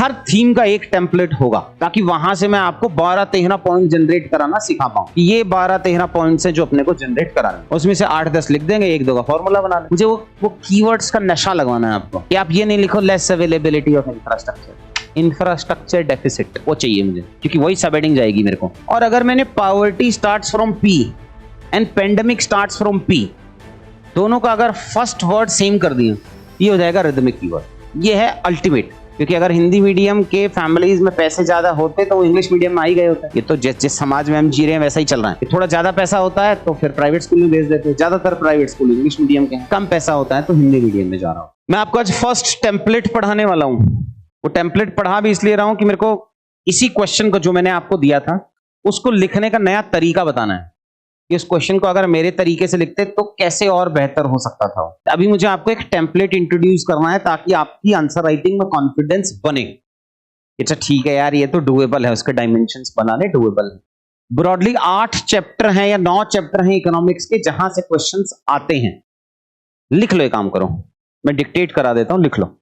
हर theme का एक template होगा ताकि वहां से मैं आपको 12-13 पॉइंट जनरेट कराना सिखा पाऊं। ये 12-13 पॉइंट्स हैं जो अपने को जनरेट कराने, उसमें से 8-10 लिख देंगे, 1-2 का फॉर्मूला बना लेंगे। मुझे वो कीवर्ड्स का नशा लगवाना है आपको कि आप ये नहीं लिखो less availability of infrastructure deficit, वो चाहिए मुझे, क्योंकि वही सब हेडिंग जाएगी मेरे को। और अगर मैंने poverty starts from P and pandemic starts from P, दोनों का अगर फर्स्ट वर्ड सेम कर दिया, ये हो जाएगा रिदमिक कीवर्ड। ये है अल्टीमेट, क्योंकि अगर हिंदी मीडियम के फैमिलीज में पैसे ज्यादा होते तो वो इंग्लिश मीडियम में आ ही गए होते। ये तो जिस समाज में हम जी रहे हैं वैसा ही चल रहा है। थोड़ा ज्यादा पैसा होता है तो फिर प्राइवेट स्कूल में भेज देते हैं, ज्यादातर प्राइवेट स्कूल इंग्लिश मीडियम के हैं। कम पैसा होता है तो हिंदी मीडियम में जा रहा हूँ। मैं आपको आज फर्स्ट टेम्पलेट पढ़ाने वाला हूँ। वो टेम्पलेट पढ़ा भी इसलिए रहा हूँ कि मेरे को इसी क्वेश्चन को जो मैंने आपको दिया था उसको लिखने का नया तरीका बताना है। इस क्वेश्चन को अगर मेरे तरीके से लिखते तो कैसे और बेहतर हो सकता था। अभी मुझे आपको एक टेम्पलेट इंट्रोड्यूस करना है ताकि आपकी आंसर राइटिंग में कॉन्फिडेंस बने। अच्छा ठीक है यार, ये तो डुएबल है, उसके डायमेंशंस बनाने डुएबल है। ब्रॉडली 8 चैप्टर हैं या 9 चैप्टर हैं इकोनॉमिक्स के जहां से क्वेश्चंस आते हैं। लिख लो, एक काम करो, मैं डिक्टेट करा देता हूं, लिख लो।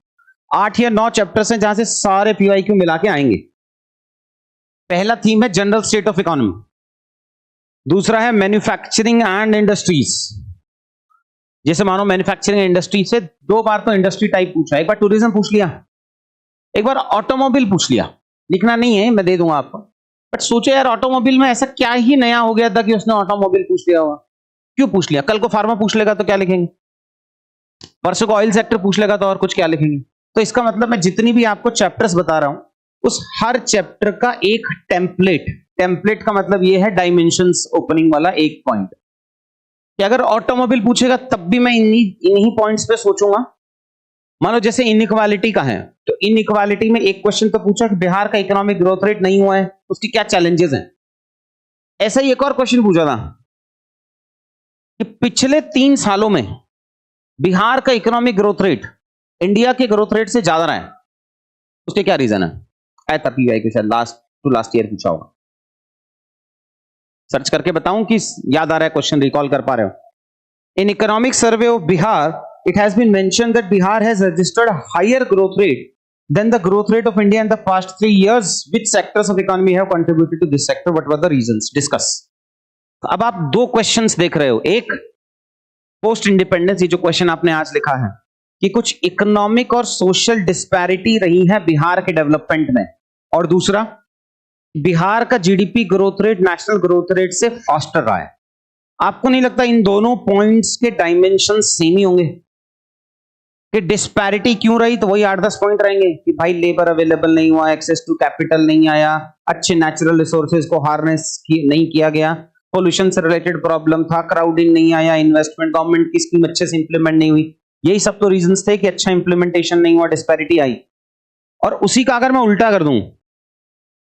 8 या 9 चैप्टर्स हैं जहां से सारे पीवाईक्यू मिला के आएंगे। पहला थीम है जनरल स्टेट ऑफ इकोनॉमी, दूसरा है मैन्युफैक्चरिंग एंड इंडस्ट्रीज। जैसे मानो मैन्युफैक्चरिंग इंडस्ट्री से 2 बार तो इंडस्ट्री टाइप पूछा, एक बार टूरिज्म पूछ लिया, एक बार ऑटोमोबाइल पूछ लिया। लिखना नहीं है, मैं दे दूंगा आपको, बट सोचो यार ऑटोमोबाइल में ऐसा क्या ही नया हो गया था कि उसने ऑटोमोबाइल पूछ लिया होगा। क्यों पूछ लिया? कल को फार्मा पूछ लेगा तो क्या लिखेंगे, परसों को ऑयल सेक्टर पूछ लेगा तो और कुछ क्या लिखेंगे। तो इसका मतलब मैं जितनी भी आपको चैप्टर्स बता रहा हूं उस हर चैप्टर का एक टेम्पलेट का मतलब ये है डायमेंशंस ओपनिंग वाला एक पॉइंट, कि अगर ऑटोमोबाइल पूछेगा तब भी मैं इन्हीं पॉइंट्स पे सोचूंगा। मान लो जैसे इनइक्वालिटी का है तो इनइक्वालिटी में एक क्वेश्चन तो पूछा कि बिहार का इकोनॉमिक ग्रोथ रेट नहीं हुआ है, उसकी क्या चैलेंजेस हैं। ऐसा ही एक और क्वेश्चन पूछा था कि पिछले 3 सालों में बिहार का इकोनॉमिक ग्रोथ रेट इंडिया के ग्रोथ रेट से ज्यादा रहा है, उसके क्या रीजन है। ऐसा शायद लास्ट ईयर पूछा होगा, सर्च करके बताऊं कि याद आ रहा है क्वेश्चन, रिकॉल कर पा रहे हो। In economic survey of Bihar it has been mentioned that Bihar has registered a higher growth rate than the growth rate of India in the past 3 years. Which sectors of economy have contributed to this sector? What were the reasons? Discuss. अब आप 2 questions देख रहे हो, एक post independence, ये जो question आपने आज लिखा है कि कुछ इकोनॉमिक और सोशल डिस्पैरिटी रही है बिहार के डेवलपमेंट में, और दूसरा बिहार का GDP growth rate national growth rate से फास्टर रहा है। आपको नहीं लगता इन दोनों पॉइंट्स के डायमेंशन सेम ही होंगे? कि डिस्पैरिटी क्यों रही, तो वही 8-10 पॉइंट रहेंगे कि भाई लेबर अवेलेबल नहीं हुआ, एक्सेस टू कैपिटल नहीं आया, अच्छे नेचुरल रिसोर्सेज को हार्नेस नहीं किया गया, पोल्यूशन से रिलेटेड प्रॉब्लम था, क्राउडिंग नहीं आया, इन्वेस्टमेंट गवर्नमेंट की स्कीम अच्छे से इंप्लीमेंट नहीं हुई। यही सब तो रीजंस थे कि अच्छा इंप्लीमेंटेशन नहीं हुआ, डिस्पैरिटी आई। और उसी का अगर मैं उल्टा कर दूं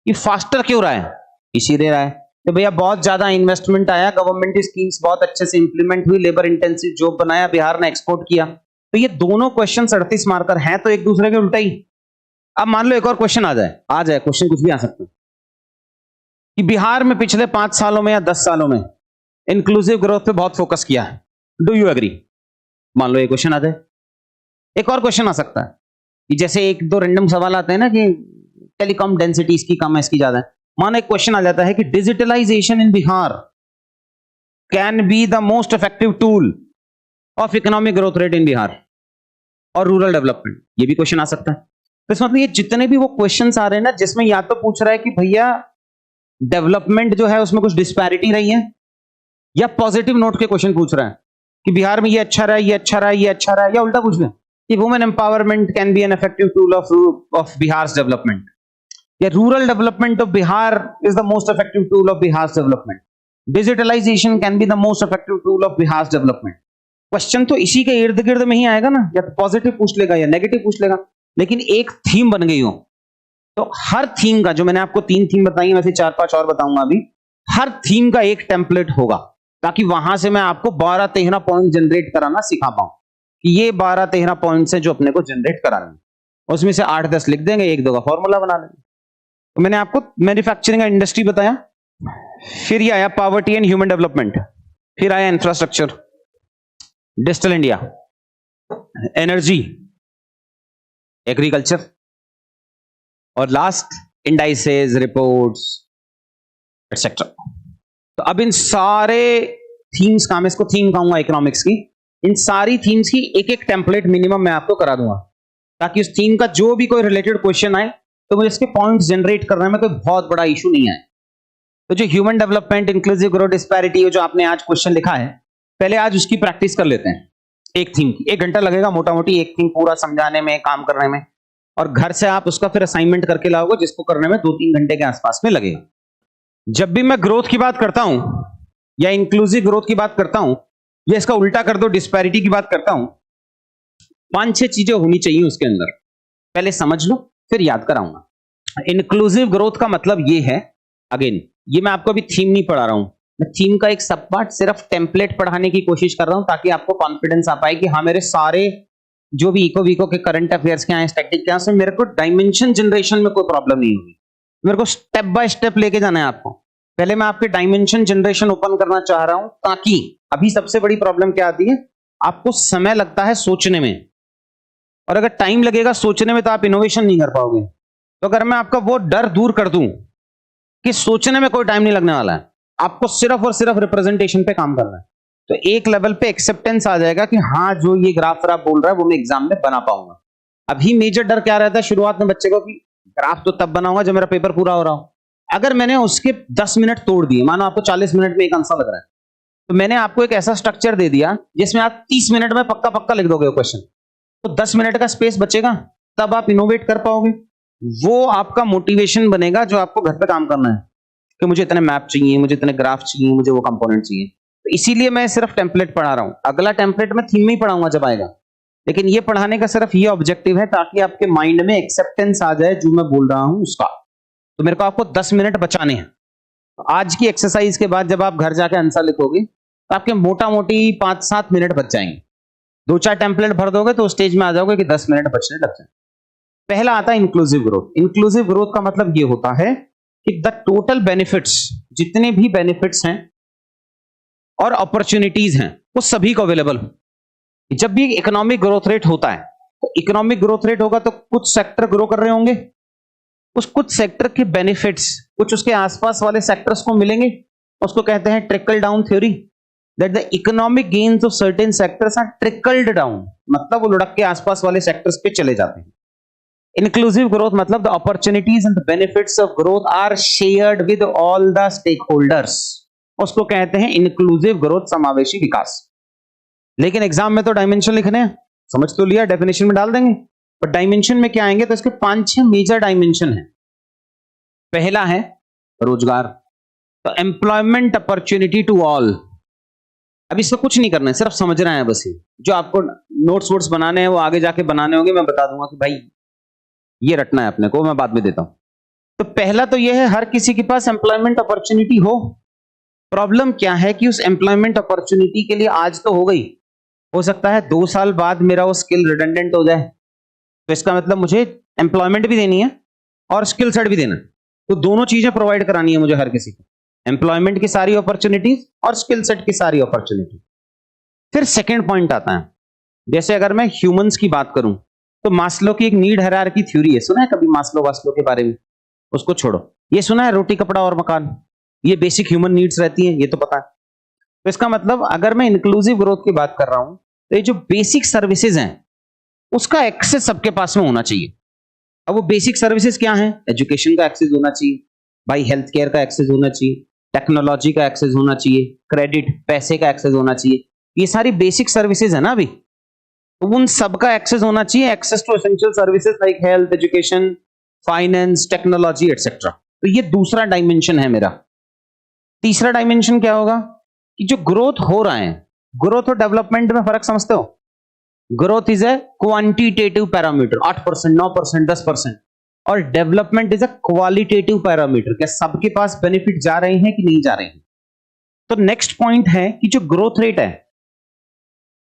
कि फास्टर क्यों रहा है, इसीलिए रहा है कि भैया बहुत ज्यादा इन्वेस्टमेंट आया, गवर्नमेंट की स्कीम्स बहुत अच्छे से इंप्लीमेंट हुई, लेबर इंटेंसिव जॉब बनाया, बिहार ने एक्सपोर्ट किया। तो ये दोनों क्वेश्चन 38 मार्कर हैं तो एक दूसरे के उल्टा ही। अब मान लो एक और क्वेश्चन आ जाए क्वेश्चन कुछ भी आ सकता है कि बिहार में पिछले 5 सालों में या 10 सालों में इंक्लूसिव ग्रोथ पे बहुत फोकस किया है, डू यू एग्री? मान लो एक क्वेश्चन आ जाए। एक और क्वेश्चन आ सकता है कि जैसे 1-2 रैंडम सवाल आते हैं ना कि टेलीकॉम डेंसिटी इसकी कम है इसकी ज्यादा है। मानो एक क्वेश्चन आ जाता है कि digitalisation in Bihar can be the most effective tool of economic growth rate in Bihar और रूरल डेवलपमेंट, ये भी क्वेश्चन आ सकता है। तो इसमें मतलब ये जितने भी वो क्वेश्चंस आ रहे हैं ना जिसमें या तो पूछ रहा है कि भैया डेवलपमेंट जो है उसमें कुछ डिस्पैरिटी रही है, या पॉजिटिव नोट के क्वेश्चन पूछ रहा है कि बिहार में ये अच्छा रहा, ये अच्छा रहा, ये अच्छा रहा, या उल्टा पूछ रहे हैं कि women empowerment can be an effective tool of Bihar development, या rural development of Bihar is the most effective tool of Bihar development, digitalisation can be the most effective tool of Bihar development. Question तो इसी के इर्द गिर्द में ही आएगा ना, या तो पॉजिटिव पूछ लेगा या नेगेटिव पूछ लेगा, लेकिन एक थीम बन गई हो। तो हर थीम का, जो मैंने आपको 3 थीम बताई है, वैसे 4-5 और बताऊंगा अभी, हर थीम का एक टेम्पलेट होगा ताकि वहां से मैं आपको 12-13 पॉइंट जनरेट कराना सिखा पाऊं कि ये 12-13 पॉइंट्स हैं जो अपने को जनरेट कराने, उसमें से 8-10 लिख देंगे, 1-2 का फॉर्मूला बना लेंगे। तो मैंने आपको मैन्युफैक्चरिंग एंड इंडस्ट्री बताया, फिर ये आया पॉवर्टी एंड ह्यूमन डेवलपमेंट, फिर आया infrastructure, digital India, energy, agriculture, और लास्ट इंडाइसेस, रिपोर्ट्स एटसेट्रा। तो अब इन सारे थीम्स का, मैं इसको थीम कहूंगा इकोनॉमिक्स की, इन सारी थीम्स की एक एक टेम्पलेट मिनिमम मैं आपको करा दूंगा, ताकि उस थीम का जो भी कोई रिलेटेड क्वेश्चन आए तो मुझे इसके पॉइंट्स जनरेट करने में कोई बहुत बड़ा इशू नहीं आए। तो जो human development, inclusive growth, disparity, जो आपने आज क्वेश्चन लिखा है, पहले आज उसकी प्रैक्टिस कर लेते हैं। एक थीम की 1 घंटा लगेगा मोटा मोटी, एक थीम पूरा समझाने में, काम करने में, और घर से आप उसका फिर असाइनमेंट करके लाओगे, जिसको करने में 2-3 घंटे के आसपास में लगेगा। जब भी मैं ग्रोथ की बात करता हूं या इंक्लूसिव ग्रोथ की बात करता हूं या इसका उल्टा कर दो डिस्पैरिटी की बात करता हूं, 5-6 चीजें होनी चाहिए उसके अंदर। पहले समझ लो फिर याद कराऊंगा। इंक्लूसिव ग्रोथ का मतलब ये है, अगेन ये मैं आपको अभी थीम नहीं पढ़ा रहा हूं, मैं थीम का एक सब पार्ट, सिर्फ टेम्पलेट पढ़ाने की कोशिश कर रहा हूं, ताकि आपको कॉन्फिडेंस आ पाए कि हाँ मेरे सारे जो भी इको वीको के करंट अफेयर्स के हैं, स्टैटिक के हैं, मेरे को डायमेंशन जनरेशन में कोई प्रॉब्लम नहीं होगी। मेरे को स्टेप बाय स्टेप लेके जाना है आपको। पहले मैं आपके डायमेंशन जनरेशन ओपन करना चाह रहा हूं, ताकि अभी सबसे बड़ी प्रॉब्लम क्या आती है, आपको समय लगता है सोचने में, और अगर टाइम लगेगा सोचने में तो आप इनोवेशन नहीं कर पाओगे। तो अगर मैं आपका वो डर दूर कर दूं कि सोचने में कोई टाइम नहीं लगने वाला है, आपको सिर्फ और सिर्फ रिप्रेजेंटेशन पे काम करना है, तो एक लेवल पे एक्सेप्टेंस आ जाएगा कि हाँ जो ये ग्राफ आप बोल रहा है वो मैं एग्जाम में बना पाऊंगा। अभी मेजर डर क्या रहता है शुरुआत में बच्चे को, कि ग्राफ तो तब बनाऊंगा जब मेरा पेपर पूरा हो रहा हो। अगर मैंने उसके 10 मिनट तोड़ दिए, मानो आपको 40 मिनट में एक आंसर लग रहा है, तो मैंने आपको एक ऐसा स्ट्रक्चर दे दिया जिसमें आप 30 मिनट में पक्का पक्का लिख दोगे क्वेश्चन, तो 10 मिनट का स्पेस बचेगा, तब आप इनोवेट कर पाओगे। वो आपका मोटिवेशन बनेगा जो आपको घर पे काम करना है, कि मुझे इतने मैप चाहिए, मुझे इतने ग्राफ चाहिए, मुझे वो कंपोनेंट चाहिए। तो इसीलिए मैं सिर्फ टेम्पलेट पढ़ा रहा हूं। अगला टेम्पलेट मैं थीम में ही पढ़ाऊंगा जब आएगा, लेकिन ये पढ़ाने का सिर्फ ये ऑब्जेक्टिव है ताकि आपके माइंड में एक्सेप्टेंस आ जाए जो मैं बोल रहा हूं उसका। तो मेरे को आपको 10 मिनट बचाने हैं। तो आज की एक्सरसाइज के बाद जब आप घर जाके आंसर लिखोगे तो आपके मोटा मोटी 5-7 मिनट बच जाएंगे। 2-4 टेम्पलेट भर दोगे तो स्टेज में आ जाओगे कि 10 मिनट बचने लग जाए। पहला आता है इंक्लूसिव ग्रोथ। इंक्लूसिव ग्रोथ का मतलब ये होता है कि द टोटल बेनिफिट्स, जितने भी बेनिफिट्स हैं और अपॉर्चुनिटीज हैं, वो सभी को अवेलेबल हो। जब भी इकोनॉमिक ग्रोथ रेट होता है, तो इकोनॉमिक ग्रोथ रेट होगा तो कुछ सेक्टर ग्रो कर रहे होंगे, उस कुछ सेक्टर के बेनिफिट्स कुछ उसके आसपास वाले सेक्टर्स को मिलेंगे। उसको कहते हैं trickle down theory, that the economic gains of certain sectors are trickled down, मतलब वो लुढ़क के आसपास वाले सेक्टर्स पे चले जाते हैं। इंक्लूसिव ग्रोथ मतलब the opportunities and the benefits of growth are shared with all the stakeholders, उसको कहते हैं इंक्लूसिव ग्रोथ, समावेशी विकास। लेकिन एग्जाम में तो डायमेंशन लिखने हैं, समझ तो लिया, डेफिनेशन में डाल देंगे, पर डायमेंशन में क्या आएंगे, तो इसके 5-6 मेजर डायमेंशन है। पहला है रोजगार, तो एम्प्लॉयमेंट अपॉर्चुनिटी टू ऑल। अब इसको कुछ नहीं करना है, सिर्फ समझना है बस। ये जो आपको नोट्स वोट्स बनाने हैं वो आगे जाके बनाने होंगे, मैं बता दूंगा कि भाई ये रटना है अपने को, मैं बाद में देता हूं। तो पहला तो ये है हर किसी के पास एम्प्लॉयमेंट अपॉर्चुनिटी हो। प्रॉब्लम क्या है कि उस एम्प्लॉयमेंट अपॉर्चुनिटी के लिए आज तो हो गई, हो सकता है 2 साल बाद मेरा वो स्किल रिडंडेंट हो जाए, तो इसका मतलब मुझे एम्प्लॉयमेंट भी देनी है और स्किल सेट भी देना है। तो दोनों चीजें प्रोवाइड करानी है मुझे हर किसी को, एम्प्लॉयमेंट की सारी अपॉर्चुनिटीज और स्किल सेट की सारी अपॉर्चुनिटी। फिर सेकंड पॉइंट आता है, जैसे अगर मैं ह्यूमंस की बात करूं तो मास्लो की एक नीड हायरार्की थ्योरी है, सुना है कभी मास्लो के बारे में? उसको छोड़ो, ये सुना है रोटी कपड़ा और मकान, ये बेसिक ह्यूमन नीड्स रहती हैं, ये तो पता है। तो इसका मतलब अगर मैं इंक्लूसिव ग्रोथ की बात कर रहा हूं तो ये जो बेसिक सर्विसेज हैं उसका एक्सेस सबके पास में होना चाहिए। अब वो बेसिक सर्विसेज क्या हैं? एजुकेशन का एक्सेस होना चाहिए भाई, हेल्थ केयर का एक्सेस होना चाहिए, टेक्नोलॉजी का एक्सेस होना चाहिए, क्रेडिट पैसे का एक्सेस होना चाहिए, ये सारी बेसिक सर्विसेज है ना अभी, तो उन सब का एक्सेस होना चाहिए। Access to essential services like health, education, finance, technology etcetera. तो ये दूसरा डायमेंशन है मेरा। तीसरा डायमेंशन क्या होगा कि जो ग्रोथ हो रहा है, ग्रोथ और डेवलपमेंट में फर्क समझते हो? Growth is a quantitative parameter, 8%, 9%, 10%, और development is a qualitative parameter, क्या सबके पास बेनिफिट जा रहे हैं कि नहीं जा रहे हैं। तो नेक्स्ट पॉइंट है कि जो ग्रोथ रेट है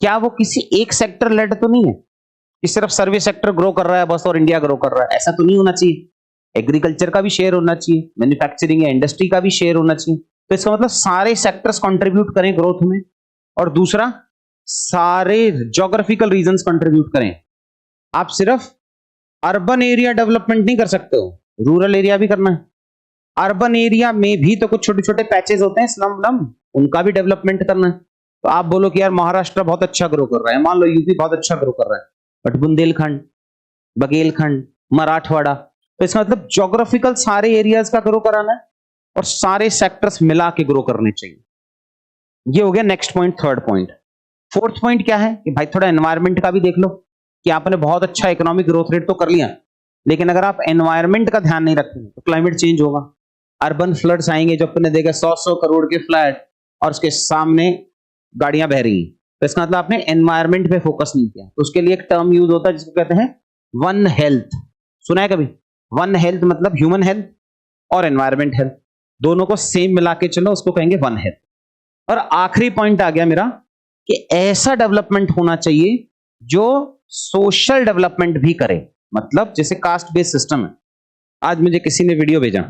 क्या वो किसी एक सेक्टर लेड तो नहीं है कि सिर्फ सर्विस सेक्टर ग्रो कर रहा है बस और इंडिया ग्रो कर रहा है, ऐसा तो नहीं होना चाहिए। एग्रीकल्चर का भी शेयर होना चाहिए, मैन्युफैक्चरिंग या इंडस्ट्री का भी शेयर होना चाहिए। तो इसका मतलब सारे सेक्टर्स कंट्रीब्यूट करें ग्रोथ में, और दूसरा सारे ज्योग्राफिकल रीजन्स कंट्रीब्यूट करें। आप सिर्फ अर्बन एरिया डेवलपमेंट नहीं कर सकते हो, रूरल एरिया भी करना है। अर्बन एरिया में भी तो कुछ छोटे छोटे पैचेस होते हैं स्लम व्लम, उनका भी डेवलपमेंट करना है। तो आप बोलो कि यार महाराष्ट्र बहुत अच्छा ग्रो कर रहा है, मान लो यूपी बहुत अच्छा ग्रो कर रहा है, बट बुंदेलखंड, बघेलखंड, मराठवाड़ा, तो इसका मतलब ज्योग्राफिकल सारे एरियाज का ग्रो कराना है और सारे सेक्टर्स मिला के ग्रो करने चाहिए। ये हो गया next point, third point. Fourth point क्या है कि भाई थोड़ा एनवायरमेंट का भी देख लो कि आपने बहुत अच्छा इकोनॉमिक ग्रोथ रेट तो कर लिया, लेकिन अगर आप एनवायरमेंट का ध्यान नहीं रखेंगे तो क्लाइमेट चेंज होगा, अर्बन फ्लड्स आएंगे, जो अपने देखा 100 करोड़ के फ्लैट और उसके सामने गाड़ियां बह रही हैं, तो इसका मतलब आपने एनवायरमेंट पे फोकस नहीं किया। तो उसके लिए एक टर्म यूज होता है जिसको कहते हैं वन हेल्थ, सुना है कभी? वन हेल्थ मतलब ह्यूमन हेल्थ और एनवायरमेंट हेल्थ, दोनों को सेम मिला के चलो, उसको कहेंगे वन हेल्थ। और आखिरी पॉइंट आ गया मेरा कि ऐसा डेवलपमेंट होना चाहिए जो सोशल डेवलपमेंट भी करे, मतलब जैसे कास्ट बेस्ड सिस्टम है। आज मुझे किसी ने वीडियो भेजा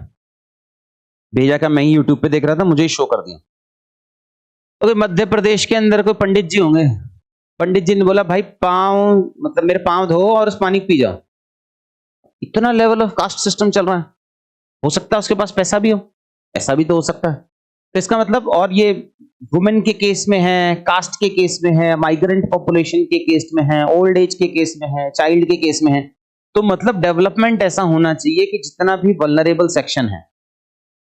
क्या, मैं ही यूट्यूब पे देख रहा था, मुझे ही शो कर दिया। तो मध्य प्रदेश के अंदर कोई पंडित जी होंगे, पंडित जी ने बोला भाई पाँव, मतलब मेरे पाँव धो और उस पानी पी जाओ। इतना लेवल ऑफ कास्ट सिस्टम चल रहा है, हो सकता है उसके पास पैसा भी हो, ऐसा भी तो हो सकता है। तो इसका मतलब, और ये वुमेन के केस में है, कास्ट के केस में है, माइग्रेंट पॉपुलेशन के केस में है, ओल्ड एज के केस में है, चाइल्ड के केस में है। तो मतलब डेवलपमेंट ऐसा होना चाहिए कि जितना भी वल्नरेबल सेक्शन है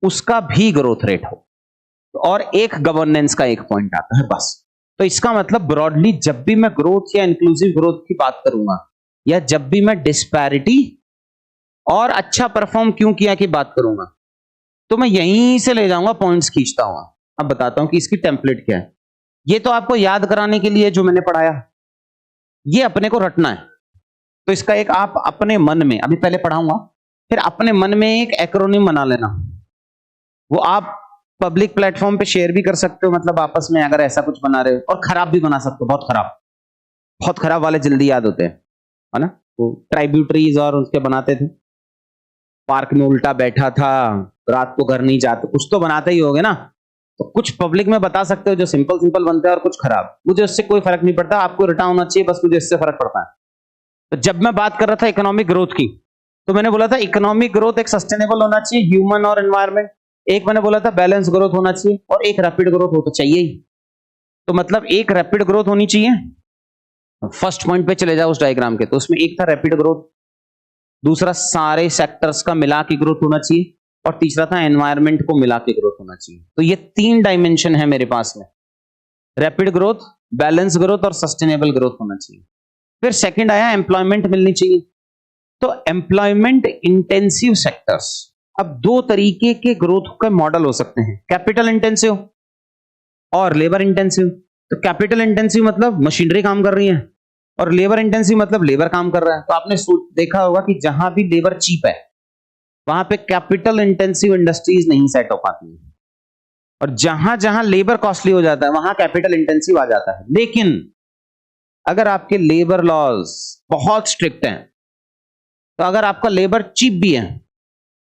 उसका भी ग्रोथ रेट हो, और एक गवर्नेंस का एक पॉइंट आता है बस। तो इसका मतलब ब्रॉडली जब भी मैं ग्रोथ या इंक्लूसिव ग्रोथ की बात करूंगा, या जब भी मैं डिस्पैरिटी और अच्छा परफॉर्म क्यों किया की बात करूंगा, तो मैं यहीं से ले जाऊंगा पॉइंट्स खींचता हुआ। अब बताता हूं कि इसकी टेम्पलेट क्या है। ये तो आपको याद कराने के लिए जो मैंने पढ़ाया, ये अपने को रटना है। तो इसका एक आप अपने मन में, अभी पहले पढ़ाऊंगा, फिर अपने मन में एक एक्रोनिम बना लेना। वो आप पब्लिक प्लेटफॉर्म पे शेयर भी कर सकते हो, मतलब आपस में अगर ऐसा कुछ बना रहे हो, और खराब भी बना सकते हो, बहुत खराब वाले जल्दी याद होते हैं, है ना? वो ट्राइब्यूटरीज और उसके बनाते थे, पार्क में उल्टा बैठा था, रात को घर नहीं जाते, कुछ तो बनाते ही होगे ना। तो कुछ पब्लिक में बता सकते हो जो सिंपल सिंपल बनते हैं, और कुछ खराब। मुझे उससे कोई फर्क नहीं पड़ता, आपको रिटर्न होना चाहिए, बस मुझे इससे फर्क पड़ता है। तो जब मैं बात कर रहा था इकोनॉमिक ग्रोथ की, तो मैंने बोला था इकोनॉमिक ग्रोथ एक सस्टेनेबल होना चाहिए, ह्यूमन और एनवायरमेंट। एक मैंने बोला था बैलेंस ग्रोथ होना चाहिए, और एक रैपिड ग्रोथ हो तो चाहिए ही। तो मतलब एक रैपिड ग्रोथ होनी चाहिए। फर्स्ट पॉइंट पे चले जाओ उस डायग्राम के, तो उसमें एक था रैपिड ग्रोथ, दूसरा सारे सेक्टर्स का मिला के ग्रोथ होना चाहिए, और तीसरा था एनवायरमेंट को मिला के ग्रोथ होना चाहिए। तो ये 3 डायमेंशन है मेरे पास में, रैपिड ग्रोथ, बैलेंस ग्रोथ और सस्टेनेबल ग्रोथ होना चाहिए। फिर सेकंड आया एम्प्लॉयमेंट मिलनी चाहिए। तो एम्प्लॉयमेंट इंटेंसिव सेक्टर्स, अब 2 तरीके के ग्रोथ के मॉडल हो सकते हैं, कैपिटल इंटेंसिव और लेबर इंटेंसिव। तो कैपिटल इंटेंसिव मतलब मशीनरी काम कर रही है, और लेबर इंटेंसिव मतलब लेबर काम कर रहा है। तो आपने देखा होगा कि जहां भी लेबर चीप है वहां पे कैपिटल इंटेंसिव इंडस्ट्रीज नहीं सेट हो पाती है, और जहां जहां लेबर कॉस्टली हो जाता है वहां कैपिटल इंटेंसिव आ जाता है। लेकिन अगर आपके लेबर लॉज बहुत स्ट्रिक्ट हैं, तो अगर आपका लेबर चीप भी है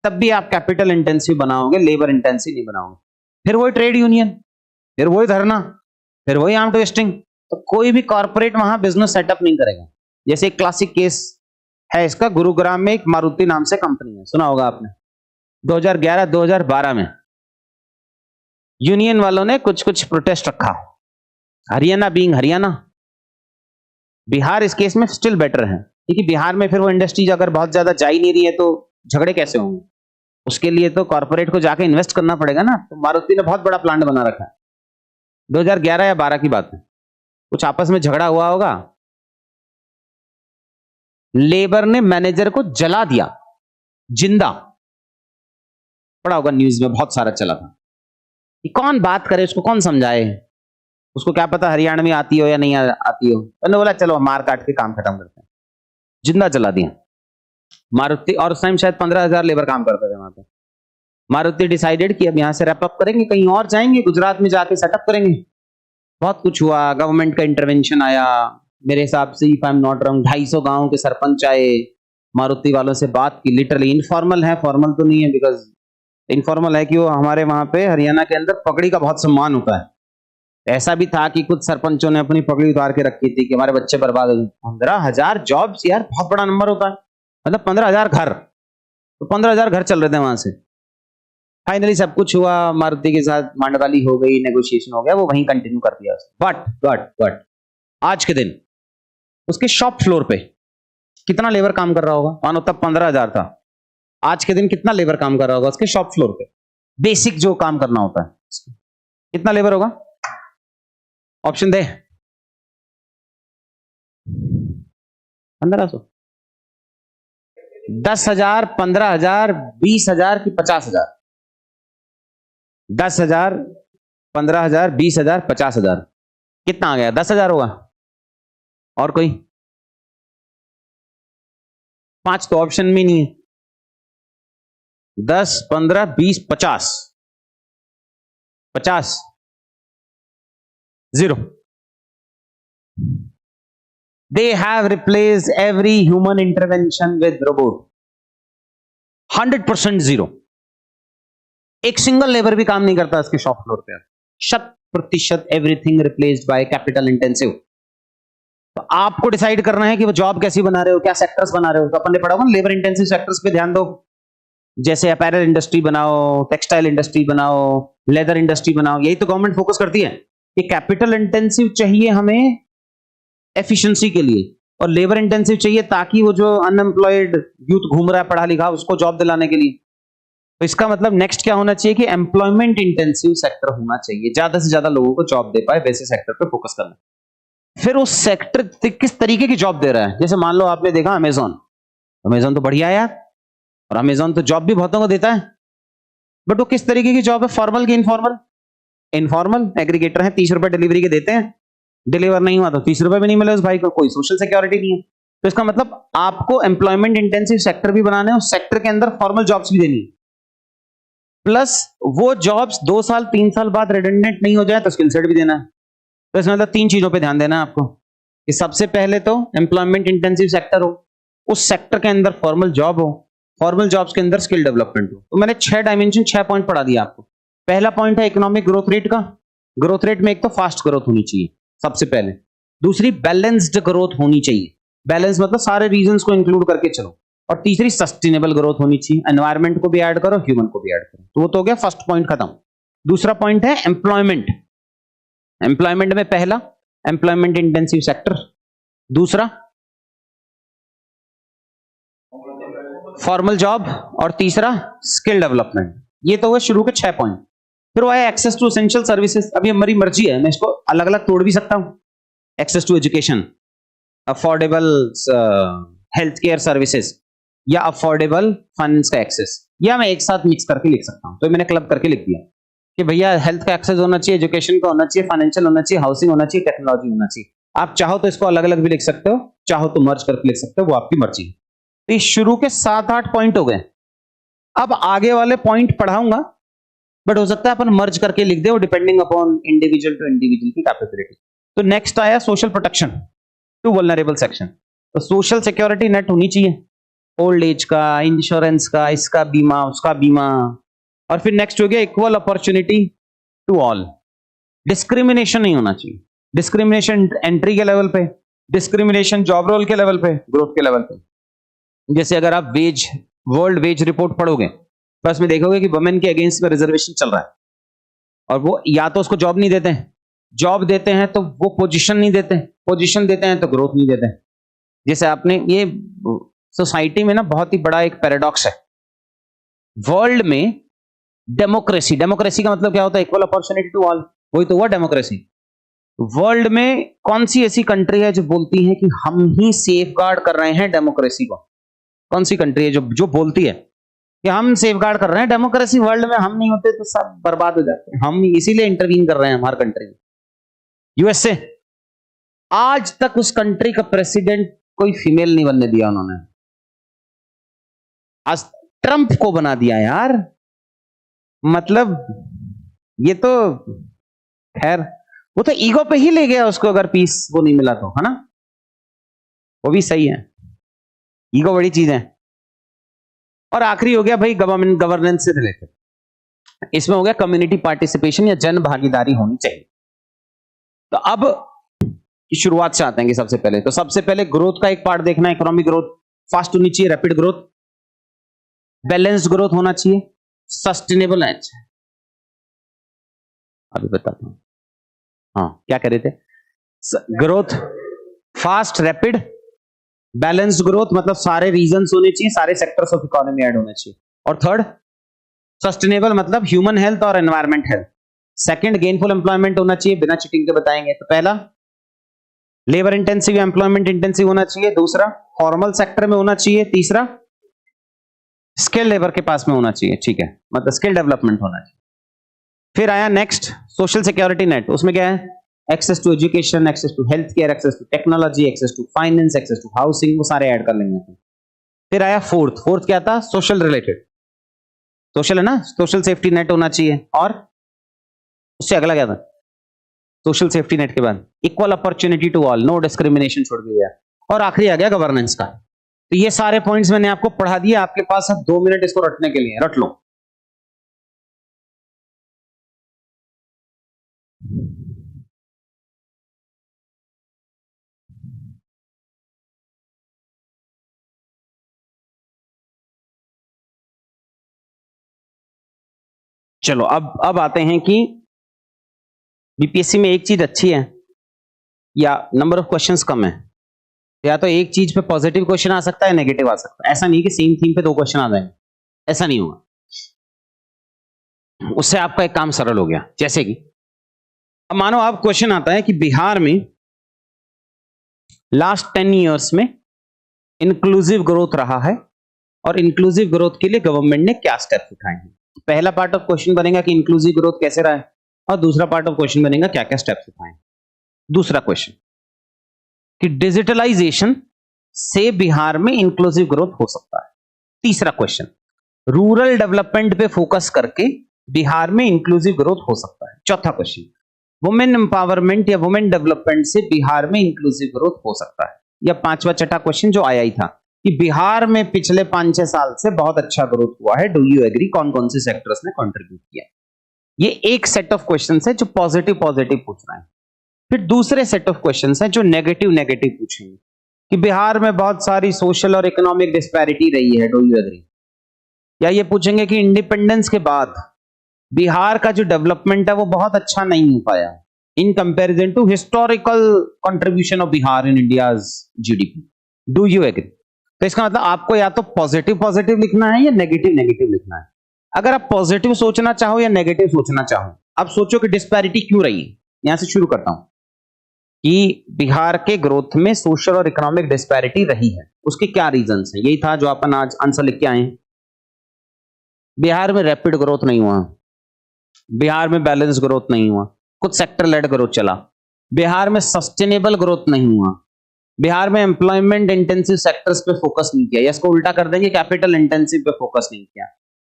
तब भी आप कैपिटल इंटेंसिव बनाओगे, लेबर इंटेंसिव नहीं बनाओगे। फिर वही ट्रेड यूनियन, फिर वही धरना, फिर वही आर्म ट्विस्टिंग। तो कोई भी कॉर्पोरेट वहां बिजनेस सेटअप नहीं करेगा। जैसे एक क्लासिक केस है इसका, गुरुग्राम में एक मारुति नाम से कंपनी है, सुना होगा आपने। 2011-2012 में यूनियन वालों ने कुछ कुछ प्रोटेस्ट रखा, हरियाणा बीइंग हरियाणा, बिहार इस केस में स्टिल बेटर है, क्योंकि बिहार में फिर वो इंडस्ट्रीज अगर बहुत ज्यादा जा ही नहीं रही है तो झगड़े कैसे होंगे। उसके लिए तो कॉर्पोरेट को जाके इन्वेस्ट करना पड़ेगा ना। तो मारुति ने बहुत बड़ा प्लांट बना रखा है। 2011 या 12 की बात है, कुछ आपस में झगड़ा हुआ होगा, लेबर ने मैनेजर को जला दिया जिंदा, पड़ा होगा न्यूज में, बहुत सारा चला था। कि कौन बात करे, उसको कौन समझाए, उसको क्या पता हरियाणा में आती हो या नहीं आती हो। मैंने बोला चलो मार काट के काम खत्म करते हैं, जिंदा जला दिया मारुति। और उस टाइम शायद 15,000 लेबर काम करते थे वहां पे। मारुति डिसाइडेड कि अब यहां से रैप अप करेंगे, कहीं और जाएंगे, गुजरात में जाके सेटअप करेंगे। बहुत कुछ हुआ, गवर्नमेंट का इंटरवेंशन आया, मेरे हिसाब से if I am not wrong 250 गांव के सरपंच आए, मारुति वालों से बात की। लिटरली इनफॉर्मल है, फॉर्मल तो नहीं है, बिकॉज इनफॉर्मल है कि वो हमारे वहां पे हरियाणा के अंदर पगड़ी का बहुत सम्मान होता है। ऐसा भी था कि कुछ सरपंचों ने अपनी पगड़ी उतार के रखी थी कि हमारे बच्चे बर्बाद हो गए। 15,000 जॉब्स यार बहुत बड़ा नंबर होता है। मतलब 15,000 घर, तो 15,000 घर चल रहे थे वहां से। फाइनली सब कुछ हुआ, मारुति के साथ मांडवाली हो गई, नेगोशिएशन हो गया, वो वहीं कंटिन्यू कर दिया उसने। बट आज के दिन उसके शॉप फ्लोर पे कितना लेबर काम कर रहा होगा? मानो तब 15,000 था, आज के दिन कितना लेबर काम कर रहा होगा उसके शॉप फ्लोर पे? बेसिक जो काम करना होता है, कितना लेबर होगा? ऑप्शन दे। 1500, 10,000, 15,000, 20,000 की 50,000? 10,000, 15,000, 20,000, 50,000, कितना आ गया? 10,000 होगा। और कोई? 5 तो ऑप्शन में नहीं है। 10, 15, 20, 50, 50, 0। They have replaced every human intervention with robot. 100% 0। एक सिंगल लेबर भी काम नहीं करता इसके शॉप फ्लोर पे। 100% everything replaced by capital intensive. तो आपको डिसाइड करना है कि वो जॉब कैसी बना रहे हो, क्या सेक्टर्स बना रहे हो। तो अपन ने पढ़ा होगा लेबर इंटेंसिव सेक्टर्स पे ध्यान दो, जैसे अपैरल इंडस्ट्री बनाओ, टेक्सटाइल इंडस्ट्री बनाओ, लेदर इंडस्ट्री बनाओ। यही तो गवर्नमेंट फोकस करती है कि कैपिटल इंटेंसिव चाहिए हमें एफिशिएंसी के लिए, और लेबर इंटेंसिव चाहिए ताकि वो जो अनएम्प्लॉयड यूथ घूम रहा है पढ़ा लिखा, उसको जॉब दिलाने के लिए। तो इसका मतलब नेक्स्ट क्या होना चाहिए कि एम्प्लॉयमेंट इंटेंसिव सेक्टर होना चाहिए, ज्यादा से ज्यादा लोगों को जॉब दे पाए, वैसे सेक्टर पे फोकस करना। फिर उस सेक्टर किस तरीके की जॉब दे रहा है। जैसे मान लो आपने देखा अमेजॉन तो बढ़िया है यार, और अमेजॉन तो जॉब भी बहुतों को देता है, बट वो किस तरीके की जॉब है? फॉर्मल की इनफॉर्मल? इनफॉर्मल एग्रीगेटर है, 30 रुपए डिलीवरी के देते हैं, डिलीवर नहीं हुआ तो 30 रुपए भी नहीं मिले उस भाई को, कोई सोशल सिक्योरिटी नहीं है। तो इसका मतलब आपको एम्प्लॉयमेंट इंटेंसिव सेक्टर भी बनाना है, उस सेक्टर के अंदर फॉर्मल जॉब्स भी देनी है, प्लस वो जॉब्स 2 साल 3 साल बाद रिडंडेंट नहीं हो जाए तो स्किल सेट भी देना है। तो इसमें मतलब 3 चीजों पे ध्यान देना है आपको कि सबसे पहले तो एम्प्लॉयमेंट इंटेंसिव सेक्टर हो, उस सेक्टर के अंदर फॉर्मल जॉब हो, फॉर्मल जॉब्स के अंदर स्किल डेवलपमेंट हो। तो मैंने 6 डायमेंशन 6 पॉइंट पढ़ा दिया आपको। पहला पॉइंट है इकोनॉमिक ग्रोथ रेट का। ग्रोथ रेट में एक तो फास्ट ग्रोथ होनी चाहिए सबसे पहले, दूसरी बैलेंस्ड ग्रोथ होनी चाहिए, बैलेंस मतलब सारे रीजंस को इंक्लूड करके चलो, और तीसरी सस्टेनेबल ग्रोथ होनी चाहिए, एनवायरमेंट को भी ऐड करो, ह्यूमन को भी ऐड करो। तो वो तो हो गया फर्स्ट पॉइंट खत्म। दूसरा पॉइंट है एम्प्लॉयमेंट। एम्प्लॉयमेंट में पहला एम्प्लॉयमेंट इंटेंसिव सेक्टर, दूसरा फॉर्मल जॉब, और तीसरा स्किल डेवलपमेंट। ये तो हुए शुरू के 6 पॉइंट। फिर वो है एक्सेस टू एसेंशियल सर्विसेज। अभी हमारी मर्जी है, मैं इसको अलग अलग तोड़ भी सकता हूं। Access to education, affordable health care services, या अफोर्डेबल फाइनेंस का एक्सेस, या मैं एक साथ मिक्स करके लिख सकता हूं। तो मैंने क्लब करके लिख दिया कि भैया हेल्थ का एक्सेस होना चाहिए, एजुकेशन का होना चाहिए, फाइनेंशियल होना चाहिए, हाउसिंग होना चाहिए, टेक्नोलॉजी होना चाहिए। आप चाहो तो इसको अलग अलग भी लिख सकते हो, चाहो तो मर्ज करके लिख सकते हो, वो आपकी मर्जी है। तो शुरू के 7-8 पॉइंट हो गए। अब आगे वाले पॉइंट पढ़ाऊंगा, बट हो सकता है अपन मर्ज करके लिख दे, वो depending upon individual to individual की कैपेबिलिटी। तो नेक्स्ट आया social protection to vulnerable section. तो सोशल सिक्योरिटी नेट होनी चाहिए, ओल्ड एज का, इंश्योरेंस का, इसका बीमा, उसका बीमा। और फिर नेक्स्ट हो गया equal opportunity to all. Discrimination नहीं होना चाहिए, डिस्क्रिमिनेशन एंट्री के लेवल पे, डिस्क्रिमिनेशन जॉब रोल के लेवल पे, ग्रोथ के लेवल पे। जैसे अगर आप वर्ल्ड वेज रिपोर्ट पढ़ोगे तो उसमें देखोगे कि वुमेन के अगेंस्ट में रिजर्वेशन चल रहा है, और वो या तो उसको जॉब नहीं देते हैं, जॉब देते हैं तो वो पोजीशन नहीं देते, पोजीशन देते हैं तो ग्रोथ नहीं देते। जैसे आपने ये सोसाइटी में ना बहुत ही बड़ा एक पैराडॉक्स है। वर्ल्ड में डेमोक्रेसी, डेमोक्रेसी का मतलब क्या होता है? इक्वल अपॉर्चुनिटी टू ऑल, वही तो हुआ डेमोक्रेसी। वर्ल्ड में कौन सी ऐसी कंट्री है जो बोलती है कि हम ही सेफगार्ड कर रहे हैं डेमोक्रेसी को? कौन सी कंट्री है जो बोलती है कि हम सेफगार्ड कर रहे हैं डेमोक्रेसी? वर्ल्ड में हम नहीं होते तो सब बर्बाद हो जाते हैं, हम इसीलिए इंटरवीन कर रहे हैं हमारी कंट्री में। यूएसए, आज तक उस कंट्री का प्रेसिडेंट कोई फीमेल नहीं बनने दिया उन्होंने, आज ट्रंप को बना दिया यार। मतलब ये तो खैर, वो तो ईगो पे ही ले गया उसको, अगर पीस वो नहीं मिला तो, है ना? वो भी सही है, ईगो बड़ी चीज है। और आखिरी हो गया भाई गवर्नेंस से रिलेटेड, इसमें हो गया कम्युनिटी पार्टिसिपेशन या जन भागीदारी होनी चाहिए। तो अब की शुरुआत से आते हैं कि सबसे पहले ग्रोथ का एक पार्ट देखना है, इकोनॉमिक ग्रोथ। फास्ट होनी चाहिए, रैपिड ग्रोथ, बैलेंस्ड ग्रोथ होना चाहिए, सस्टेनेबल है। अच्छा अभी बताता हूं, हाँ क्या कह रहे थे? Growth fast, rapid, balanced growth, मतलब सारे रीजन्स होने चाहिए, सारे सेक्टर्स ऑफ इकोनॉमी ऐड होने चाहिए। और थर्ड सस्टेनेबल, मतलब ह्यूमन हेल्थ और environment health. Second gainful employment होना चाहिए, बिना चीटिंग के बताएंगे। तो पहला लेबर इंटेंसिव, एम्प्लॉयमेंट इंटेंसिव होना चाहिए। दूसरा फॉर्मल सेक्टर में होना चाहिए। तीसरा स्किल लेबर के पास में होना चाहिए, ठीक है, मतलब स्किल डेवलपमेंट होना चाहिए। फिर आया नेक्स्ट सोशल सिक्योरिटी नेट, उसमें क्या है? Access to education, access to health care, access to technology, access to finance, access to housing, वो सारे ऐड कर लेंगे। फिर आया फोर्थ क्या था? सोशल रिलेटेड, सोशल है ना, सोशल सेफ्टी नेट होना चाहिए। और उससे अगला क्या था? सोशल सेफ्टी नेट के बाद equal opportunity to all, no discrimination should be there. और आखिरी आ गया गवर्नेंस का। तो ये सारे पॉइंट्स मैंने आपको पढ़ा दिए, आपके पास है 2 मिनट इसको रटने के लिए, रट लो। चलो अब आते हैं कि बीपीएससी में एक चीज अच्छी है या नंबर ऑफ क्वेश्चंस कम है, या तो एक चीज पे पॉजिटिव क्वेश्चन आ सकता है, नेगेटिव आ सकता है। ऐसा नहीं कि सेम थीम पे 2 क्वेश्चन आ जाएंगे, ऐसा नहीं होगा। उससे आपका एक काम सरल हो गया। जैसे कि अब मानो आप क्वेश्चन आता है कि बिहार में लास्ट 10 ईयर्स में इंक्लूसिव ग्रोथ रहा है और इंक्लूसिव ग्रोथ के लिए गवर्नमेंट ने क्या स्टेप्स उठाए हैं। पहला पार्ट ऑफ क्वेश्चन बनेगा कि इंक्लूसिव ग्रोथ कैसे रहा है, और दूसरा पार्ट ऑफ क्वेश्चन बनेगा क्या क्या स्टेप्स उठाए। दूसरा क्वेश्चन कि डिजिटलाइजेशन से बिहार में इंक्लूसिव ग्रोथ हो सकता है। तीसरा क्वेश्चन रूरल डेवलपमेंट पे फोकस करके बिहार में इंक्लूसिव ग्रोथ हो सकता है। चौथा क्वेश्चन वुमेन एम्पावरमेंट या वुमेन डेवलपमेंट से बिहार में इंक्लूसिव ग्रोथ हो सकता है। या पांचवा छठा क्वेश्चन जो आया ही था कि बिहार में पिछले 5-6 साल से बहुत अच्छा ग्रोथ हुआ है, डू यू एग्री? कौन कौन से सेक्टर्स ने कंट्रीब्यूट किया। ये एक सेट ऑफ क्वेश्चंस है जो पॉजिटिव पूछ रहा है। फिर दूसरे सेट ऑफ क्वेश्चंस है जो नेगेटिव पूछेंगे कि बिहार में बहुत सारी सोशल और इकोनॉमिक डिस्पैरिटी रही है, डू यू एग्री? या ये पूछेंगे कि इंडिपेंडेंस के बाद बिहार का जो डेवलपमेंट है वो बहुत अच्छा नहीं हो पाया in comparison to historical contribution of Bihar in India's GDP, do you agree? तो इसका मतलब आपको या तो पॉजिटिव लिखना है या नेगेटिव लिखना है। अगर आप पॉजिटिव सोचना चाहो या नेगेटिव सोचना चाहो, आप सोचो कि डिस्पैरिटी क्यों रही है। यहां से शुरू करता हूं कि बिहार के ग्रोथ में सोशल और इकोनॉमिक डिस्पैरिटी रही है, उसके क्या रीजंस हैं। यही था जो अपन आज आंसर लिख के आए हैं। बिहार में रैपिड ग्रोथ नहीं हुआ, बिहार में बैलेंस ग्रोथ नहीं हुआ, कुछ सेक्टर लेड ग्रोथ चला, बिहार में सस्टेनेबल ग्रोथ नहीं हुआ, बिहार में एम्प्लॉयमेंट इंटेंसिव सेक्टर्स पे फोकस नहीं किया, या इसको उल्टा कर देंगे कैपिटल इंटेंसिव पे फोकस नहीं किया,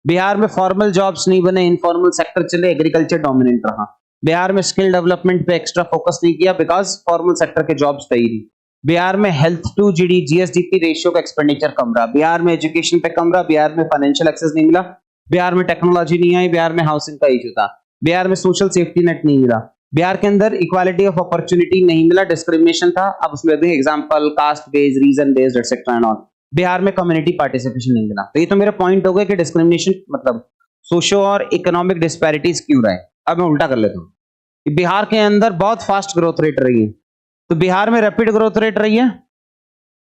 बिहार में फॉर्मल जॉब्स नहीं बने, इनफॉर्मल सेक्टर चले, एग्रीकल्चर डोमिनेंट रहा, बिहार में स्किल डेवलपमेंट पे एक्स्ट्रा फोकस नहीं किया बिकॉज फॉर्मल सेक्टर के जॉब्स तय नहीं, बिहार में हेल्थ टू जीएसडीपी रेशियो का एक्सपेंडिचर कम रहा, बिहार में एजुकेशन पे कम रहा, बिहार में फाइनेंशियल एक्सेस नहीं मिला, बिहार में टेक्नोलॉजी नहीं आई, बिहार में हाउसिंग का इशू था, बिहार में सोशल सेफ्टी नेट नहीं मिला, बिहार के अंदर इक्वालिटी ऑफ अपॉर्चुनिटी नहीं मिला, डिस्क्रिमिनेशन था। अब उसमें देखें example caste based, region based etcetera and all. Bihar में कम्युनिटी पार्टिसिपेशन नहीं मिला। तो ये तो मेरा पॉइंट हो गया कि डिस्क्रिमिनेशन मतलब सोशो और इकोनॉमिक डिस्पैरिटीज क्यों रहे। अब मैं उल्टा कर लेता हूँ, बिहार के अंदर बहुत फास्ट ग्रोथ रेट रही है, तो बिहार में रैपिड ग्रोथ रेट रही है,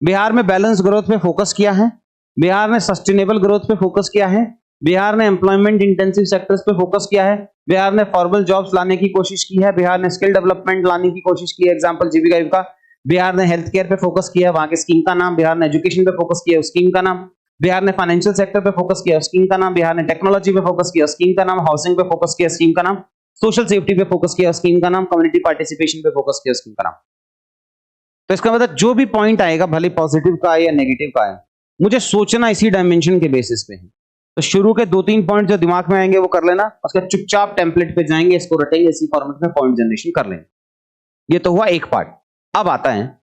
बिहार में बैलेंस ग्रोथ पे फोकस किया है, बिहार ने सस्टेनेबल ग्रोथ पे फोकस किया है, बिहार ने एम्प्लॉयमेंट इंटेंसिव सेक्टर्स पे फोकस किया है, बिहार ने फॉर्मल जॉब्स लाने की कोशिश की है, बिहार ने स्किल डेवलपमेंट लाने की कोशिश की है, एग्जांपल जीविका का, बिहार ने हेल्थ केयर पे फोकस किया, वहां के स्कीम का नाम, बिहार ने एजुकेशन पे फोकस किया, स्कीम का नाम, बिहार ने फाइनेंशियल सेक्टर पे फोकस किया, स्कीम का नाम, बिहार ने टेक्नोलॉजी पे फोकस किया, स्कीम का नाम, हाउसिंग पे फोकस किया, स्कीम का नाम, सोशल सेफ्टी पे फोकस किया, स्कीम का नाम, कम्युनिटी पार्टिसिपेशन पे फोकस किया, स्कीम का नाम। तो इसका मतलब जो भी पॉइंट आएगा भले पॉजिटिव का आए या नेगेटिव का आए, मुझे सोचना इसी डायमेंशन के बेसिस पे है। तो शुरू के 2-3 पॉइंट जो दिमाग में आएंगे वो कर लेना, उसके चुपचाप टेम्पलेट पे जाएंगे, इसको रटेंगे, इसी फॉर्मेट में पॉइंट जनरेशन कर लेंगे। ये तो हुआ एक पार्ट। अब आता है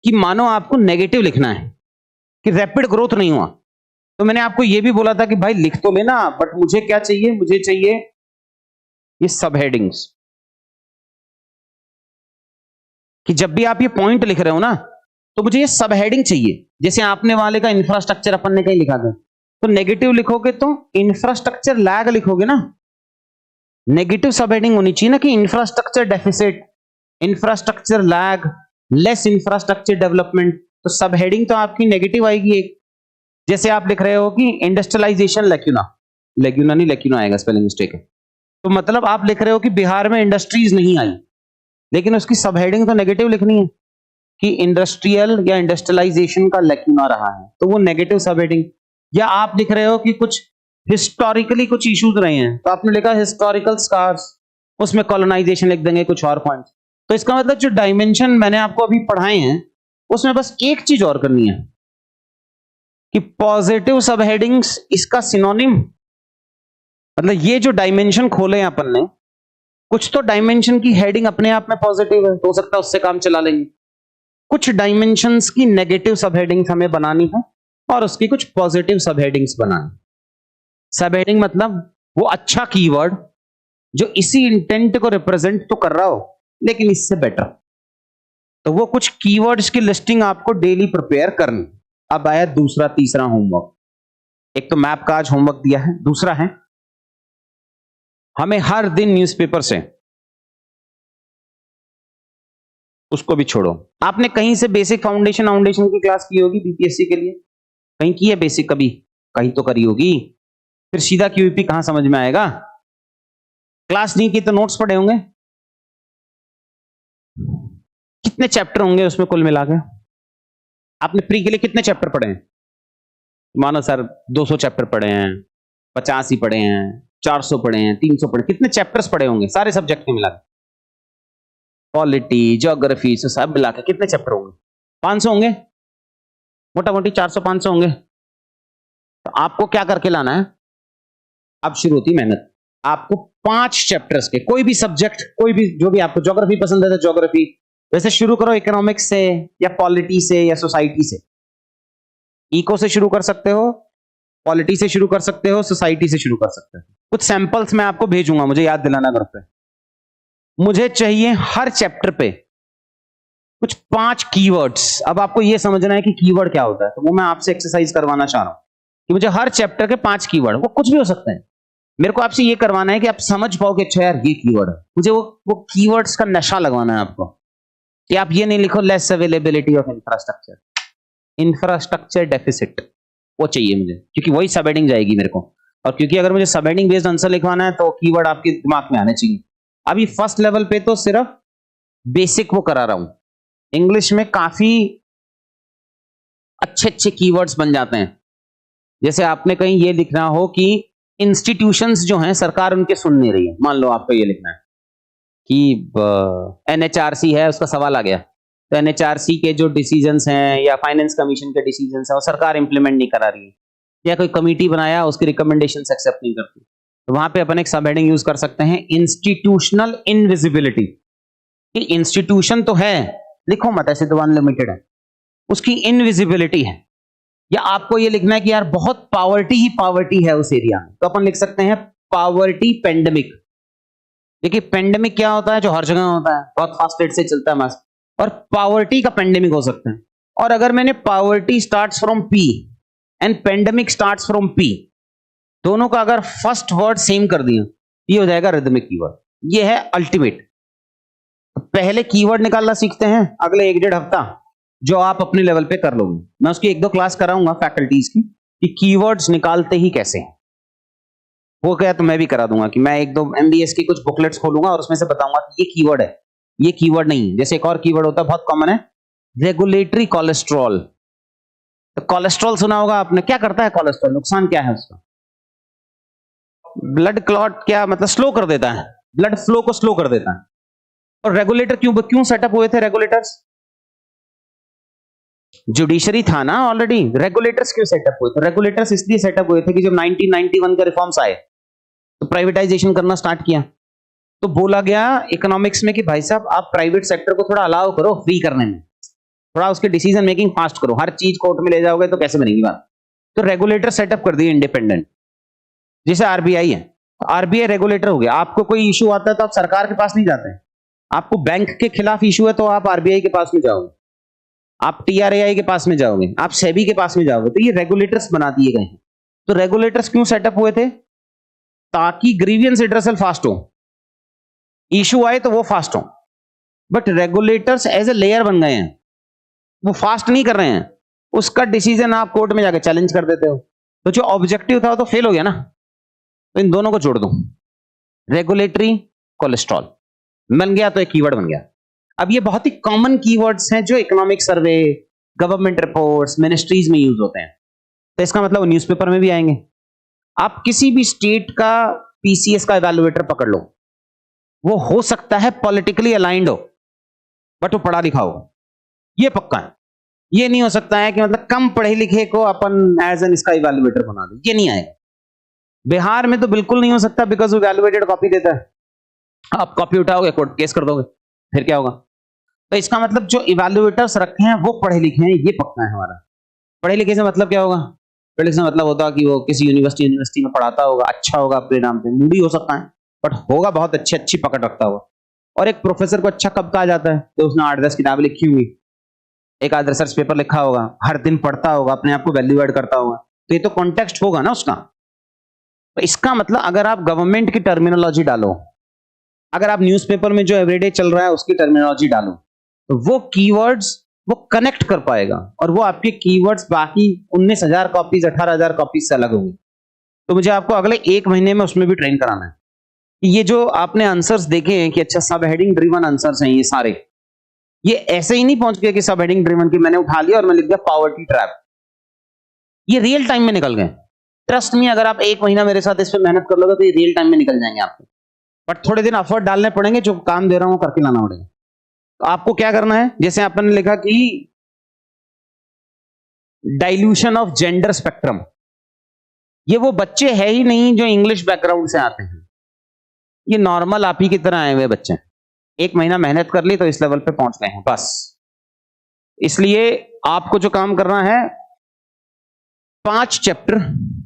कि मानो आपको नेगेटिव लिखना है कि रैपिड ग्रोथ नहीं हुआ, तो मैंने आपको यह भी बोला था कि भाई लिख तो लेना, बट मुझे क्या चाहिए, मुझे चाहिए ये सब हेडिंग्स, कि जब भी आप ये पॉइंट लिख रहे हो ना तो मुझे ये सब हेडिंग चाहिए। जैसे आपने वाले का इंफ्रास्ट्रक्चर अपन ने कहीं लिखा था, तो नेगेटिव लिखोगे तो इंफ्रास्ट्रक्चर लैग लिखोगे ना, नेगेटिव सब हेडिंग होनी चाहिए ना कि infrastructure deficit, infrastructure lag, less infrastructure development. तो सब हेडिंग तो आपकी नेगेटिव आएगी एक। जैसे आप लिख रहे हो कि इंडस्ट्रियलाइजेशन लेक्यूना, लेक्यूना नहीं लेक्यूना आएगा, स्पेलिंग मिस्टेक है। तो मतलब आप लिख रहे हो कि बिहार में इंडस्ट्रीज नहीं आई, लेकिन उसकी सब हेडिंग तो नेगेटिव लिखनी है कि इंडस्ट्रियल या इंडस्ट्रियलाइजेशन का लेक्यूना रहा है, तो वो नेगेटिव सब हेडिंग। या आप लिख रहे हो कि कुछ हिस्टोरिकली कुछ इश्यूज रहे हैं, तो आपने लिखा हिस्टोरिकल स्कार्स, उसमें कॉलोनाइजेशन लिख देंगे, कुछ और पॉइंट्स। तो इसका मतलब जो डायमेंशन मैंने आपको अभी पढ़ाए हैं उसमें बस एक चीज और करनी है कि पॉजिटिव सब हेडिंग्स इसका सिनोनिम, मतलब ये जो डायमेंशन खोले हैं अपन ने, कुछ तो डायमेंशन की हेडिंग अपने आप में पॉजिटिव है, तो हो सकता है उससे काम चला लेंगे। कुछ डायमेंशंस की नेगेटिव सब हेडिंग्स हमें बनानी है और उसकी कुछ पॉजिटिव सब हेडिंग्स बनानी। सब हेडिंग मतलब वो अच्छा कीवर्ड जो इसी इंटेंट को रिप्रेजेंट तो कर रहा हो लेकिन इससे बेटर। तो वो कुछ कीवर्ड्स की लिस्टिंग आपको डेली प्रिपेयर करनी। अब आया दूसरा तीसरा होमवर्क। एक तो मैप का आज होमवर्क दिया है, दूसरा है हमें हर दिन न्यूज़पेपर से, उसको भी छोड़ो, आपने कहीं से बेसिक फाउंडेशन की क्लास की होगी बीपीएससी के लिए, कहीं की है बेसिक, कभी कहीं तो करी होगी, फिर सीधा क्यूईपी कहां समझ में आएगा। क्लास नहीं की तो नोट्स पढ़े होंगे। कितने चैप्टर होंगे उसमें कुल मिला के? आपने प्री के लिए कितने चैप्टर पढ़े हैं? मानो सर 200 चैप्टर पढ़े हैं, 50 ही पढ़े हैं, 400 पढ़े हैं, 300 पढ़े, कितने चैप्टर्स पढ़े होंगे सारे सब्जेक्ट में मिला के? पॉलिटी, ज्योग्राफी से सब मिला के कितने चैप्टर होंगे? 500 होंगे, मोटा मोटी 400-500 होंगे। तो आपको क्या करके लाना है? अब शुरू होती मेहनत। आपको 5 चैप्टर्स के कोई भी सब्जेक्ट, कोई भी, जो भी आपको ज्योग्राफी पसंद है तो ज्योग्राफी, वैसे शुरू करो इकोनॉमिक्स से या पॉलिटी से या सोसाइटी से। इको से शुरू कर सकते हो, पॉलिटी से शुरू कर सकते हो, सोसाइटी से शुरू कर सकते हो। कुछ सैंपल्स मैं आपको भेजूंगा, मुझे याद दिलाना ग्रुप पे। मुझे चाहिए हर चैप्टर पे कुछ 5 कीवर्ड्स। अब आपको यह समझना है कि कीवर्ड क्या होता है, तो वो मैं आपसे एक्सरसाइज करवाना चाह रहा हूं कि मुझे हर चैप्टर के 5 कीवर्ड, वो कुछ भी हो सकते हैं, मेरे को आपसे ये करवाना है कि आप समझ पाओ कि अच्छा यार ये कीवर्ड है। मुझे वो कीवर्ड्स का नशा लगवाना है आपको कि आप ये नहीं लिखो less availability of infrastructure, infrastructure deficit, वो चाहिए मुझे, क्योंकि वही सब हेडिंग जाएगी मेरे को। और क्योंकि अगर मुझे सब हेडिंग बेस्ड आंसर लिखवाना है तो कीवर्ड आपके दिमाग में आने चाहिए। अभी फर्स्ट लेवल पे तो सिर्फ बेसिक वो करा रहा हूं। इंग्लिश में काफी अच्छे अच्छे कीवर्ड्स बन जाते हैं। जैसे आपने कहीं ये लिखना हो कि इंस्टीट्यूशंस जो हैं सरकार उनके सुन नहीं रही है, मान लो आपको ये लिखना है कि एनएचआरसी है, उसका सवाल आ गया, तो एनएचआरसी के जो डिसीजंस हैं या फाइनेंस कमीशन के डिसीजंस हैं वो सरकार इंप्लीमेंट नहीं करा रही है, या कोई कमेटी बनाया उसकी रिकमेंडेशंस एक्सेप्ट नहीं करती, तो वहां पे अपन एक सब हेडिंग यूज कर सकते हैं इंस्टीट्यूशनल इनविजिबिलिटी। इंस्टीट्यूशन तो है, लिखो मत ऐसे तो अनलिमिटेड है, उसकी इनविजिबिलिटी है। या आपको ये लिखना है कि यार बहुत पावर्टी ही पावर्टी है उस एरिया में, तो अपन लिख सकते हैं पावर्टी पेंडेमिक। देखिए पेंडेमिक क्या होता है, जो हर जगह होता है, बहुत फास्ट रेट से चलता है मास, और पावर्टी का पेंडेमिक हो सकता है। और अगर मैंने poverty starts from P and pandemic starts from P, दोनों का अगर फर्स्ट वर्ड सेम कर दिया, ये हो जाएगा रिदमिक कीवर्ड। ये है अल्टीमेट। पहले कीवर्ड निकालना सीखते हैं अगले 1-1.5 हफ्ता, जो आप अपने लेवल पे कर लोगे। मैं उसकी 1-2 क्लास कराऊंगा फैकल्टीज की कि कीवर्ड्स निकालते ही कैसे हैं। वो क्या तो मैं भी करा दूंगा कि मैं 1-2 एमबीएस की कुछ बुकलेट्स खोलूंगा और उसमें से बताऊंगा कि ये कीवर्ड है, ये कीवर्ड नहीं है। जैसे एक और कीवर्ड होता है बहुत कॉमन है, रेगुलेटरी कोलेस्ट्रॉल। तो कोलेस्ट्रॉल सुना होगा आपने, क्या करता है कोलेस्ट्रॉल, नुकसान क्या है उसका? ब्लड क्लॉट, क्या मतलब स्लो कर देता है, ब्लड फ्लो को स्लो कर देता है। और रेगुलेटर क्यों सेटअप हुए थे रेगुलेटर्स? जुडिशरी था ना ऑलरेडी, रेगुलेटर्स क्यों सेटअप हुए थे? रेगुलेटर्स इसलिए सेटअप हुए थे कि जब 1991 के रिफॉर्म्स आए तो प्राइवेटाइजेशन करना स्टार्ट किया, तो बोला गया इकोनॉमिक्स में कि भाई साहब आप प्राइवेट सेक्टर को थोड़ा अलाउ करो फ्री करने में, थोड़ा उसके डिसीजन मेकिंग फास्ट करो, हर चीज कोर्ट में ले जाओगे तो कैसे बनेगी बात। तो रेगुलेटर सेटअप कर दिए इंडिपेंडेंट, जैसे आरबीआई है, आरबीआई रेगुलेटर हो गया। आपको कोई इशू आता है तो आप सरकार के पास नहीं जाते हैं, आपको बैंक के खिलाफ इशू है तो आप आरबीआई के पास में जाओगे। आप TRAI के पास में जाओगे, आप सेबी के पास में जाओगे, तो ये रेगुलेटर्स बना दिए गए हैं। तो रेगुलेटर्स क्यों सेटअप हुए थे? ताकि ग्रीवियंस एड्रेसल फास्ट हो, इशू आए तो वो फास्ट हो। But regulators as a layer बन गए हैं, वो फास्ट नहीं कर रहे हैं, उसका डिसीजन आप कोर्ट में जाकर चैलेंज कर देते हो। तो जो ऑब्जेक्टिव था वो तो फेल हो गया ना। तो इन दोनों को जोड़ दो, रेगुलेटरी कोलेस्ट्रॉल बन गया, तो एक कीवर्ड बन गया। अब ये बहुत ही कॉमन कीवर्ड्स हैं जो economic survey, government reports, ministries में यूज होते हैं। तो इसका मतलब वो न्यूज़पेपर में भी आएंगे। आप किसी भी स्टेट का PCS का इवैल्यूएटर पकड़ लो, वो हो सकता है पॉलिटिकली अलाइंड हो, बट वो पढ़ा लिखा हो, ये पक्का है। ये नहीं हो सकता है कि मतलब कम पढ़े लिखे को अपन एज एन इसका इवैल्यूएटर बना दे, ये नहीं आएगा। बिहार में तो बिल्कुल नहीं हो सकता, बिकॉज वो इवैल्यूएटेड कॉपी देता है, आप कॉपी उठाओगे कोर्ट केस कर दोगे, फिर क्या होगा? तो इसका मतलब जो इवैल्यूएटर्स रखे हैं वो पढ़े लिखे हैं, ये पक्का है हमारा। पढ़े लिखे से मतलब क्या होगा? पढ़े लिखे से मतलब होता है कि वो किसी यूनिवर्सिटी में पढ़ाता होगा, अच्छा होगा अपने नाम पे, मूडी हो सकता है, बट होगा बहुत अच्छी पकड़ रखता होगा। और एक प्रोफेसर को अच्छा कब कहा जाता है? तो उसने 8-10 किताबें लिखी हुई, एक आध रिसर्च पेपर लिखा होगा, हर दिन पढ़ता होगा, अपने आप को वैल्यू ऐड करता होगा, तो ये तो कॉन्टेक्स्ट होगा ना उसका। तो इसका मतलब अगर आप गवर्नमेंट की टर्मिनोलॉजी डालो, अगर आप न्यूज़पेपर में जो एवरीडे चल रहा है उसकी टर्मिनोलॉजी डालो, तो वो कीवर्ड्स वो कनेक्ट कर पाएगा, और वो आपके कीवर्ड्स बाकी 19,000 कॉपीज 18,000 कॉपीज से अलग होंगे। तो मुझे आपको अगले 1 महीने में उसमें भी ट्रेन कराना है। ये जो आपने आंसर्स देखे हैं कि अच्छा सब हेडिंग ड्रिवन आंसर्स हैं, ये सारे ये ऐसे ही नहीं पहुंच गए कि सब हेडिंग ड्रिवन की मैंने उठा लिया और मैं लिख दिया पॉवर्टी ट्रैप। ये रियल टाइम में निकल गए। ट्रस्ट मी, अगर आप 1 महीना मेरे साथ इस पे मेहनत कर लोगे तो ये रियल टाइम में निकल जाएंगे आपको। बट थोड़े दिन एफर्ट डालने पड़ेंगे, जो काम दे रहा हूं करके लाना पड़ेगा। तो आपको क्या करना है, जैसे आपने लिखा कि डाइल्यूशन ऑफ जेंडर स्पेक्ट्रम, ये वो बच्चे है ही नहीं जो इंग्लिश बैकग्राउंड से आते हैं, ये नॉर्मल आप ही की तरह आए हुए बच्चे। 1 महीना मेहनत कर ली तो इस लेवल पे पहुंच गए हैं बस। इसलिए आपको जो काम करना है, 5 चैप्टर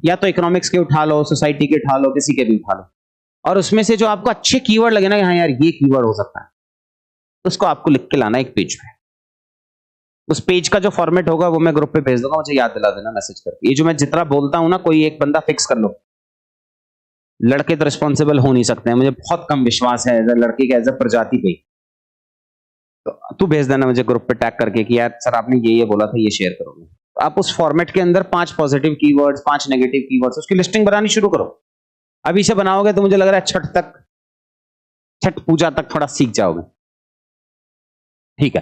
या तो इकोनॉमिक्स के उठा लो, सोसाइटी के उठा लो, किसी के भी उठा लो, और उसमें से जो आपको अच्छे कीवर्ड लगे ना कि हाँ यार ये कीवर्ड हो सकता है, उसको आपको लिख के लाना एक पेज पे। उस पेज का जो फॉर्मेट होगा वो मैं ग्रुप पे भेज दूंगा, मुझे याद दिला देना मैसेज करके। ये जो मैं जितना बोलता हूं ना, कोई एक बंदा फिक्स कर लो। लड़के तो रिस्पॉन्सिबल हो नहीं सकते हैं, मुझे बहुत कम विश्वास है एज अ लड़के के, एज अ प्रजाति पे। तो तू भेज देना मुझे ग्रुप पे टैग करके कि यार सर आपने ये बोला था, ये शेयर करोगे। तो आप उस फॉर्मेट के अंदर 5 पॉजिटिव कीवर्ड्स, 5 नेगेटिव कीवर्ड्स, उसकी लिस्टिंग बनानी शुरू करो। अभी से बनाओगे तो मुझे लग रहा है छठ पूजा तक थोड़ा सीख जाओगे। ठीक है,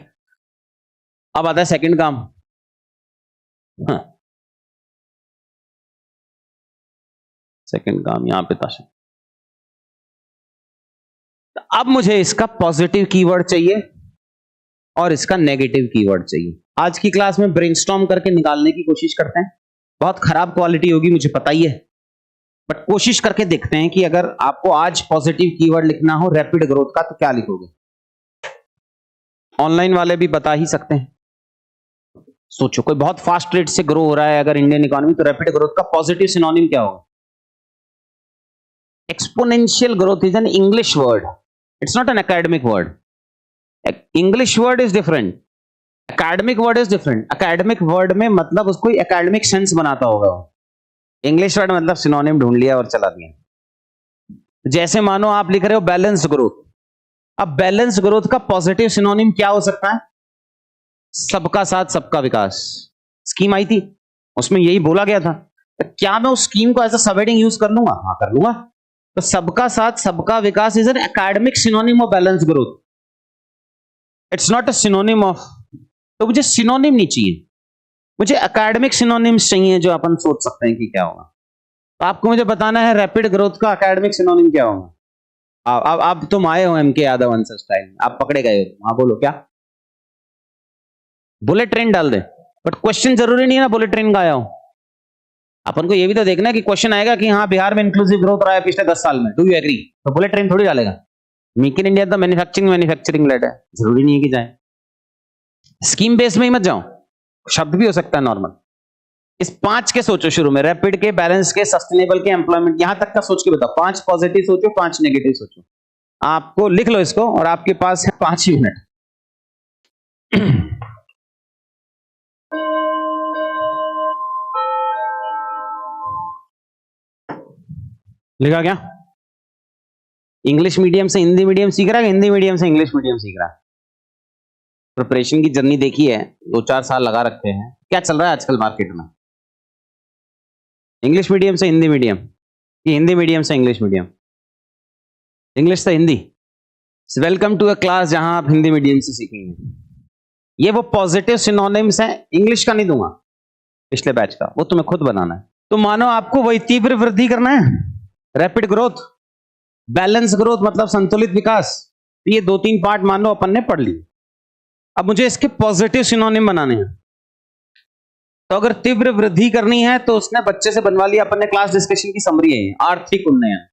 अब आता है सेकंड काम। हाँ, सेकंड काम यहां पे था। अब मुझे इसका पॉजिटिव कीवर्ड चाहिए और इसका नेगेटिव कीवर्ड चाहिए। आज की क्लास में ब्रेनस्टॉर्म करके निकालने की कोशिश करते हैं। बहुत खराब क्वालिटी होगी मुझे पता ही है, बट कोशिश करके देखते हैं कि अगर आपको आज पॉजिटिव कीवर्ड लिखना हो रैपिड ग्रोथ का तो क्या लिखोगे। ऑनलाइन वाले भी बता ही सकते हैं। सोचो, कोई बहुत फास्ट रेट से ग्रो हो रहा है अगर इंडियन इकोनॉमी, तो रैपिड ग्रोथ का पॉजिटिव सिनोनिम क्या होगा? Exponential growth is an English word, it's not an academic word. English word is different, academic word is different. Academic word में मतलब उसको एकेडमिक सेंस बनाता होगा, इंग्लिश वर्ड मतलब सिनोनिम ढूंढ लिया और चला दिया। जैसे मानो आप लिख रहे हो बैलेंस्ड ग्रोथ, अब बैलेंस ग्रोथ का पॉजिटिव सिनोनिम क्या हो सकता है? सबका साथ सबका विकास। स्कीम आई थी, उसमें यही बोला गया था। तो क्या मैं उस स्कीम को ऐसा सब हेडिंग यूज कर लूंगा? हाँ कर लूंगा। तो सबका साथ सबका विकास is an academic synonym of balance growth, it's not a synonym of. तो मुझे सिनोनिम नहीं चाहिए, मुझे एकेडमिक सिनोनिम्स चाहिए जो अपन सोच सकते हैं कि क्या होगा। तो आपको मुझे बताना है रैपिड ग्रोथ का एकेडमिक सिनोनिम क्या होगा। अब तुम आए हो MK यादव आंसर स्टाइल, आप पकड़े गए हो। हाँ बोलो क्या? बुलेट ट्रेन डाल दे, बट क्वेश्चन जरूरी नहीं है ना बुलेट ट्रेन का आया हो। अपन को ये भी तो देखना है कि क्वेश्चन आएगा कि हाँ बिहार में इंक्लूसिव ग्रोथ रहा है पिछले 10 साल में, डू यू एग्री? तो बुलेट ट्रेन थोड़ी डालेगा। मेक इन इंडिया तो मैन्युफैक्चरिंग लेड है, जरूरी नहीं है कि जाए। स्कीम बेस में ही मत जाओ, शब्द भी हो सकता है नॉर्मल। इस 5 के सोचो शुरू में, रैपिड के, बैलेंस के, सस्टेनेबल के, एम्प्लॉयमेंट, यहां तक का सोच के बताओ। 5 पॉजिटिव सोचो, 5 नेगेटिव सोचो। आपको लिख लो इसको और आपके पास है 5 मिनट। लिखा क्या? इंग्लिश मीडियम से हिंदी मीडियम सीख रहा है, हिंदी मीडियम से इंग्लिश मीडियम सीख रहा है? प्रिपरेशन की जर्नी देखी है, 2-4 साल लगा रखे हैं। क्या चल रहा है आजकल मार्केट में? इंग्लिश मीडियम से हिंदी मीडियम, कि हिंदी मीडियम से इंग्लिश मीडियम? इंग्लिश से Hindi. Welcome to a class जहां आप हिंदी मीडियम से सीखेंगे। ये वो पॉजिटिव सिनोनिम्स हैं, इंग्लिश का नहीं दूंगा पिछले बैच का, वो तुम्हें खुद बनाना है। तो मानो आपको वही तीव्र वृद्धि करना है, रैपिड ग्रोथ, बैलेंस ग्रोथ मतलब संतुलित विकास। तो ये 2-3 पार्ट मानो अपन ने पढ़ लिए। अब मुझे इसके पॉजिटिव सिनोनिम बनाने हैं। तो अगर तीव्र वृद्धि करनी है तो उसने बच्चे से बनवा लिया अपन ने क्लास डिस्कशन की समरी है, आर्थिक उन्नयन,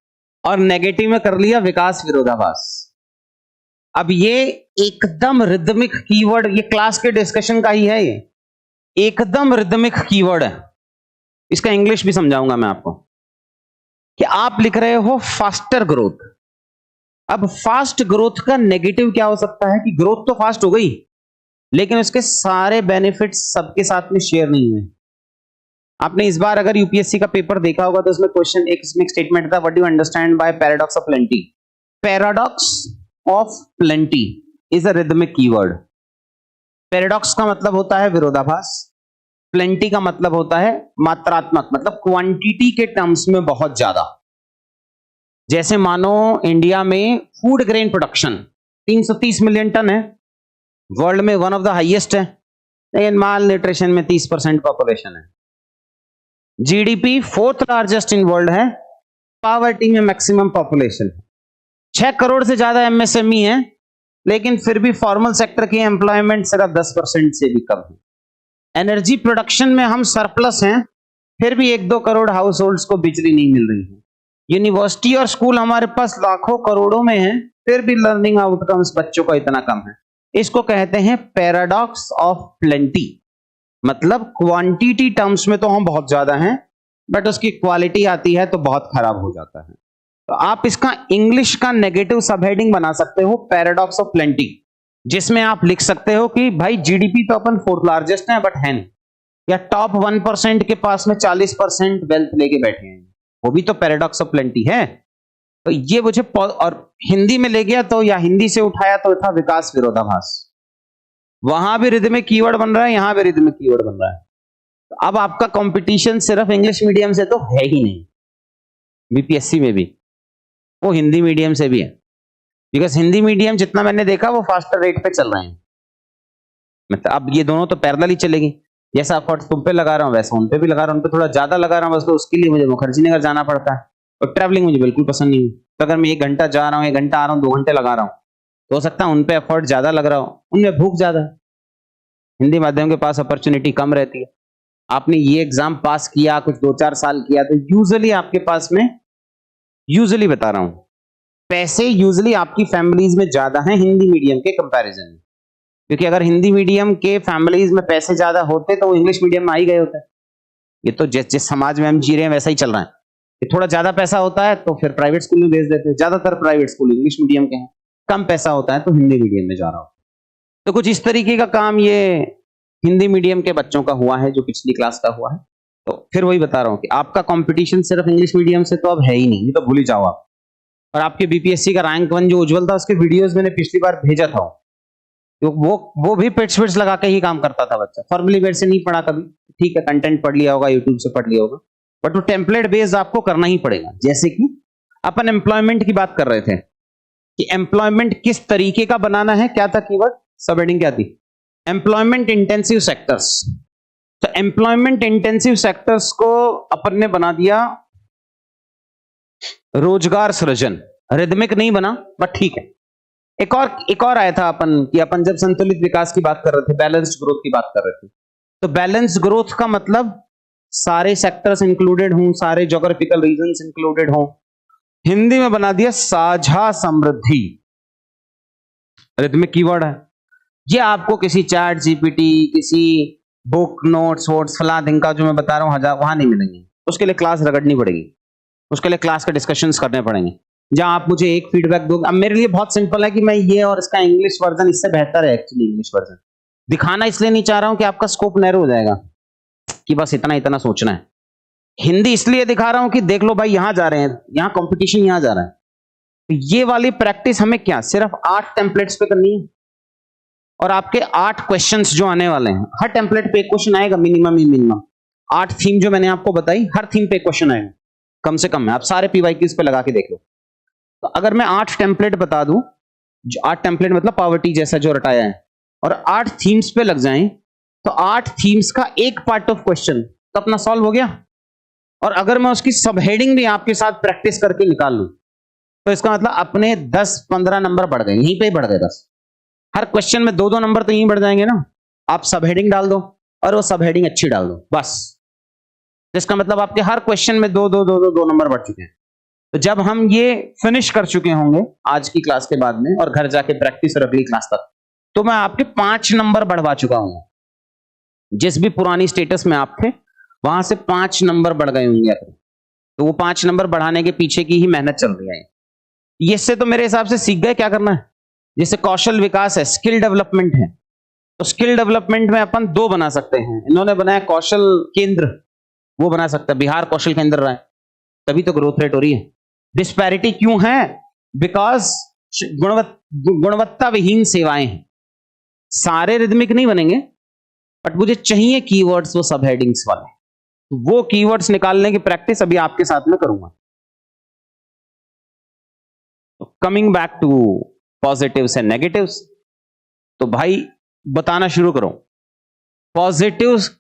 और नेगेटिव में कर लिया विकास विरोधाभास। अब ये एकदम रिदमिक कीवर्ड, ये क्लास के डिस्कशन का ही है, ये एकदम रिदमिक कीवर्ड है। इसका इंग्लिश भी समझाऊंगा मैं आपको कि आप लिख रहे हो फास्टर ग्रोथ। अब फास्ट ग्रोथ का नेगेटिव क्या हो सकता है कि ग्रोथ तो फास्ट हो गई लेकिन उसके सारे बेनिफिट्स सबके साथ में शेयर नहीं हुए। आपने इस बार अगर यूपीएससी का पेपर देखा होगा तो उसमें क्वेश्चन एक स्टेटमेंट था, what do you understand by paradox of plenty? Paradox of plenty is a rhythmic keyword. Paradox का मतलब होता है विरोधाभास, प्लेंटी का मतलब होता है मात्रात्मक, मतलब क्वांटिटी के टर्म्स में बहुत ज्यादा। जैसे मानो इंडिया में food grain production 330 million ton है, वर्ल्ड में वन ऑफ द हाईएस्ट है, लेकिन माल न्यूट्रिशन में 30% पॉपुलेशन है। GDP 4th largest in world है, पॉवर्टी में मैक्सिमम पॉपुलेशन है। 6 करोड़ से ज्यादा एमएसएमई है, लेकिन फिर भी फॉर्मल सेक्टर की एम्प्लॉयमेंट सिर्फ 10% से भी कम है। एनर्जी प्रोडक्शन में हम सरप्लस हैं, फिर भी 1-2 करोड़ हाउस होल्ड्स को बिजली नहीं मिल रही है। यूनिवर्सिटी और स्कूल हमारे पास लाखों करोड़ों में है, फिर भी लर्निंग आउटकम्स बच्चों का इतना कम है। इसको कहते हैं पैराडॉक्स ऑफ प्लेंटी, मतलब क्वांटिटी टर्म्स में तो हम बहुत ज्यादा हैं बट उसकी क्वालिटी आती है तो बहुत खराब हो जाता है। तो आप इसका इंग्लिश का नेगेटिव सबहेडिंग बना सकते हो पैराडॉक्स ऑफ प्लेंटी, जिसमें आप लिख सकते हो कि भाई जीडीपी तो अपन 4th लार्जेस्ट है बट है नहीं, या टॉप 1% के पास में 40% वेल्थ लेके बैठे हैं, वो भी तो पैराडॉक्स ऑफ प्लेंटी है। तो ये मुझे, और हिंदी में ले गया तो, या हिंदी से उठाया तो था विकास विरोधाभास। वहां भी रिदमिक कीवर्ड बन रहा है, यहां भी रिदमिक कीवर्ड बन रहा है। तो अब आपका कंपटीशन सिर्फ इंग्लिश मीडियम से तो है ही नहीं, बीपीएससी में भी वो हिंदी मीडियम से भी है, बिकॉज हिंदी मीडियम जितना मैंने देखा वो फास्टर रेट पे चल रहे हैं। मतलब अब ये दोनों तो पैरेलल ही चलेगी, जैसा एफर्ट तुम पे लगा रहा हूं वैसा उन पे भी लगा रहा हूं, उन पे थोड़ा ज्यादा लगा रहा हूं, बस तो उसके लिए मुझे मुखर्जी नगर जाना पड़ता है और ट्रैवलिंग मुझे बिल्कुल पसंद नहीं है। तो अगर मैं 1 घंटा जा रहा हूँ, 1 घंटा आ रहा हूँ, 2 घंटे लगा रहा हूँ, तो हो सकता है उन पे एफर्ट ज्यादा लग रहा हो, उनमें भूख ज्यादा है। हिंदी माध्यम के पास अपॉर्चुनिटी कम रहती है। आपने ये एग्जाम पास किया, कुछ 2-4 साल किया, तो यूजुअली आपके पास में, यूजुअली बता रहा हूं, पैसे यूजुअली आपकी फैमिलीज में ज्यादा हैं हिंदी मीडियम के कंपैरिजन में, क्योंकि अगर हिंदी मीडियम के फैमिलीज में पैसे ज्यादा होते तो वो इंग्लिश मीडियम में आ ही गए होते। ये तो जिस समाज में हम जी रहे हैं वैसा ही चल रहा है कि थोड़ा ज्यादा पैसा होता है तो फिर प्राइवेट स्कूल में भेज देते हैं, ज्यादातर प्राइवेट स्कूल इंग्लिश मीडियम के हैं, कम पैसा होता है तो हिंदी मीडियम में जा रहा होता है। तो कुछ इस तरीके का काम ये हिंदी मीडियम के बच्चों का हुआ है जो पिछली क्लास का हुआ है। तो फिर वही बता रहा हूं कि आपका कंपटीशन सिर्फ इंग्लिश मीडियम से तो अब है ही नहीं, ये तो भूल ही जाओ आप। और आपके बीपीएससी का रैंक 1 जो उज्जवल था, उसके वीडियोस मैंने पिछली बार भेजा था, तो वो भी पिट्स लगा के ही काम करता था बच्चा, फॉर्मली बेस से नहीं पढ़ा कभी, ठीक है कंटेंट पढ़ लिया होगा, यूट्यूब से पढ़ लिया होगा, बट वो टेम्पलेट बेस्ड आपको करना ही पड़ेगा। जैसे कि अपन एम्प्लॉयमेंट की बात कर रहे थे कि एम्प्लॉयमेंट किस तरीके का बनाना है, क्या था कीवर्ड, सब हेडिंग क्या थी, एम्प्लॉयमेंट इंटेंसिव सेक्टर्स। तो एम्प्लॉयमेंट इंटेंसिव सेक्टर्स को अपन ने बना दिया रोजगार सृजन, रिदमिक नहीं बना बट ठीक है। एक और आया था अपन कि अपन जब संतुलित विकास की बात कर रहे थे, बैलेंस्ड ग्रोथ की बात कर रहे थे, तो बैलेंस्ड ग्रोथ का मतलब सारे सेक्टर्स इंक्लूडेड हों, सारे ज्योग्राफिकल रीजन्स इंक्लूडेड हों। हिंदी में बना दिया साझा समृद्धि, रिदमिक कीवर्ड है। ये आपको किसी चैट जीपीटी, किसी बुक नोट्स वोट्स फला दिन का जो मैं बता रहा हूं वहां नहीं मिलेंगे, उसके लिए क्लास रगड़नी पड़ेगी, उसके लिए क्लास के डिस्कशंस करने पड़ेंगे, जहां आप मुझे एक फीडबैक दोगे। अब मेरे लिए बहुत सिंपल है कि मैं ये और इसका इंग्लिश वर्जन इससे बेहतर है, एक्चुअली इंग्लिश वर्जन दिखाना इसलिए नहीं चाह रहा हूं कि आपका स्कोप नैरो हो जाएगा कि बस इतना इतना सोचना है। हिंदी इसलिए दिखा रहा हूं कि देख लो भाई, यहां जा रहे हैं, यहां कंपटीशन यहां जा रहा है। तो ये वाली प्रैक्टिस हमें क्या सिर्फ 8 टेम्पलेट्स पे करनी है, और आपके 8 क्वेश्चंस जो आने वाले हैं, हर टेम्पलेट पे एक क्वेश्चन आएगा मिनिमम ही मिनिमम। 8 थीम जो मैंने आपको बताई, हर थीम पे एक क्वेश्चन आएगा कम से कम है। आप सारे पीवाईक्यूज पे लगा के देख लो। तो अगर मैं 8 टेम्पलेट बता दूं, 8 टेम्पलेट मतलब पावर्टी जैसा जो रटाया है, और 8 थीम्स पे लग जाएं, तो 8 थीम्स का एक पार्ट ऑफ क्वेश्चन तो अपना सॉल्व हो गया। और अगर मैं उसकी सब हेडिंग भी आपके साथ प्रैक्टिस करके निकाल लूं, तो इसका मतलब अपने 10-15 नंबर बढ़ गए, यहीं पे ही बढ़ गए। बस हर क्वेश्चन में 2-2 नंबर तो यहीं बढ़ जाएंगे ना। आप सब हेडिंग डाल दो और वो सब हेडिंग अच्छी डाल दो, बस। इसका मतलब आपके हर क्वेश्चन में 2 नंबर बढ़ चुके हैं। तो जब हम ये फिनिश कर चुके होंगे आज की क्लास के बाद में, और घर जाके प्रैक्टिस और अगली क्लास तक, तो मैं आपके 5 नंबर बढ़वा चुका हूं। जिस भी पुरानी स्टेटस में आप थे, वहां से 5 नंबर बढ़ गए होंगे अपने। तो वो 5 नंबर बढ़ाने के पीछे की ही मेहनत चल रही है। ये इससे तो मेरे हिसाब से सीख गए क्या करना है। जैसे कौशल विकास है, स्किल डेवलपमेंट है, तो स्किल डेवलपमेंट में अपन 2 बना सकते हैं। इन्होंने बनाया कौशल केंद्र, वो बना सकता है, बिहार कौशल केंद्र रहा है, तभी तो ग्रोथ रेट हो रही है। डिस्पैरिटी क्यों है? बिकॉज गुणवत्ता विहीन सेवाएं हैं। सारे रिदमिक नहीं बनेंगे, बट मुझे चाहिए कीवर्ड्स वो सब हेडिंग्स वाले। तो वो कीवर्ड्स निकालने की प्रैक्टिस अभी आपके साथ में करूंगा। तो coming back to positives and negatives, तो भाई बताना शुरू करो। पॉजिटिव्स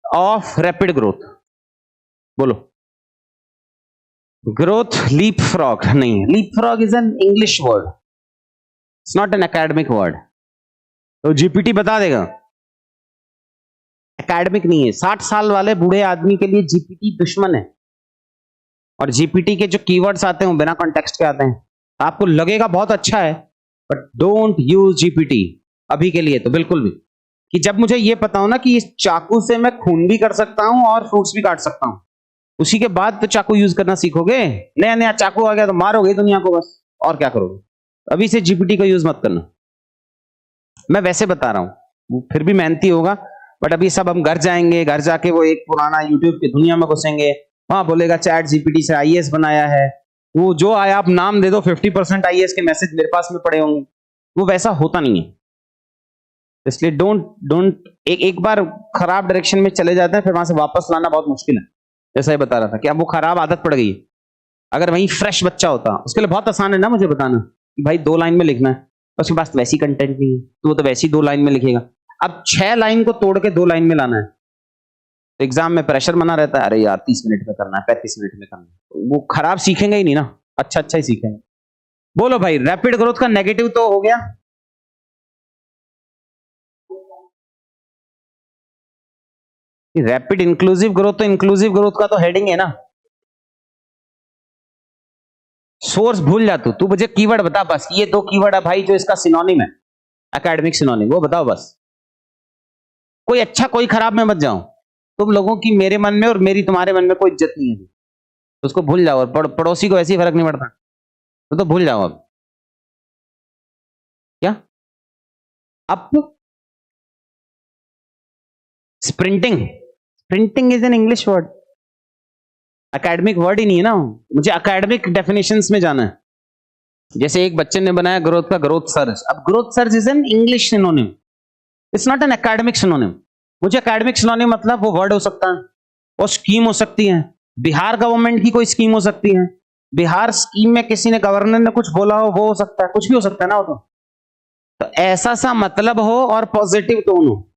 ऑफ रैपिड ग्रोथ बोलो। ग्रोथ लीप फ्रॉग नहीं है, leap frog is an English word, it's not an academic word. तो जीपीटी बता देगा, एकेडमिक नहीं है। 60 साल वाले बूढ़े आदमी के लिए जीपीटी दुश्मन है। और जीपीटी के जो कीवर्ड्स आते हैं वो बिना कॉन्टेक्स्ट के आते हैं। आपको लगेगा बहुत अच्छा है, बट डोंट यूज जीपीटी अभी के लिए तो बिल्कुल भी। कि जब मुझे ये पता हो ना कि इस चाकू से मैं खून भी कर सकता हूं और फ्रूट्स भी काट सकता हूं, उसी के बाद तो चाकू यूज करना सीखोगे। नया नया चाकू आ गया तो मारोगे दुनिया को बस, और क्या करोगे। अभी से जीपीटी का यूज मत करना। मैं वैसे बता रहा हूं, वो फिर भी मेहनती होगा, बट अभी सब हम घर जाएंगे, घर जाके वो एक पुराना यूट्यूब की दुनिया में घुसेंगे, वहां बोलेगा चैट जीपीटी से आईएएस बनाया है। वो जो आया आप नाम दे दो, 50% आईएएस के मैसेज मेरे पास में पड़े होंगे। वो वैसा होता नहीं है। इसलिए डोंट एक बार खराब डायरेक्शन में चले जाते हैं, फिर वहां से वापस लाना बहुत मुश्किल है। जैसा ही बता रहा था कि अब वो खराब आदत पड़ गई है। अगर वही फ्रेश बच्चा होता, उसके लिए बहुत आसान है ना मुझे बताना कि भाई 2 लाइन में लिखना है, उसके पास वैसी कंटेंट नहीं है, तो वो तो वैसी 2 लाइन में लिखेगा। अब 6 लाइन को तोड़ के 2 लाइन में लाना है, तो एग्जाम में प्रेशर बना रहता है, अरे यार 30 मिनट में करना है, 35 मिनट में करना है। वो खराब सीखेंगे ही नहीं ना, अच्छा ही सीखेंगे। बोलो भाई, रैपिड ग्रोथ का नेगेटिव तो हो गया। रैपिड इंक्लूसिव ग्रोथ, तो इंक्लूसिव ग्रोथ का तो हेडिंग है ना। सोर्स भूल जा तू मुझे कीवर्ड बता बस। ये 2 कीवर्ड है भाई जो इसका सिनोनिम है, एकेडमिक सिनोनिम, वो बताओ बस। कोई अच्छा कोई खराब में मत जाओ। तुम लोगों की मेरे मन में और मेरी तुम्हारे मन में कोई इज्जत नहीं है, तो उसको भूल जाओ। और पड़ोसी को ऐसे ही फर्क नहीं पड़ता, तो भूल जाओ। अब क्या अब sprinting is an English word, academic word ही नहीं है ना। मुझे एकेडमिक डेफिनेशंस में जाना है। जैसे एक बच्चे ने बनाया ग्रोथ का ग्रोथ सर्ज। अब growth surge is an English synonym, it's not an academic synonym. मुझे एकेडमिक सिनोनिम मतलब वो वर्ड हो सकता है, वो स्कीम हो सकती है, बिहार गवर्नमेंट की कोई स्कीम हो सकती है, बिहार स्कीम में किसी ने गवर्नर ने कुछ बोला हो, वो हो सकता है, कुछ भी हो सकता है ना। वो तो ऐसा सा मतलब हो और पॉजिटिव टोन हो।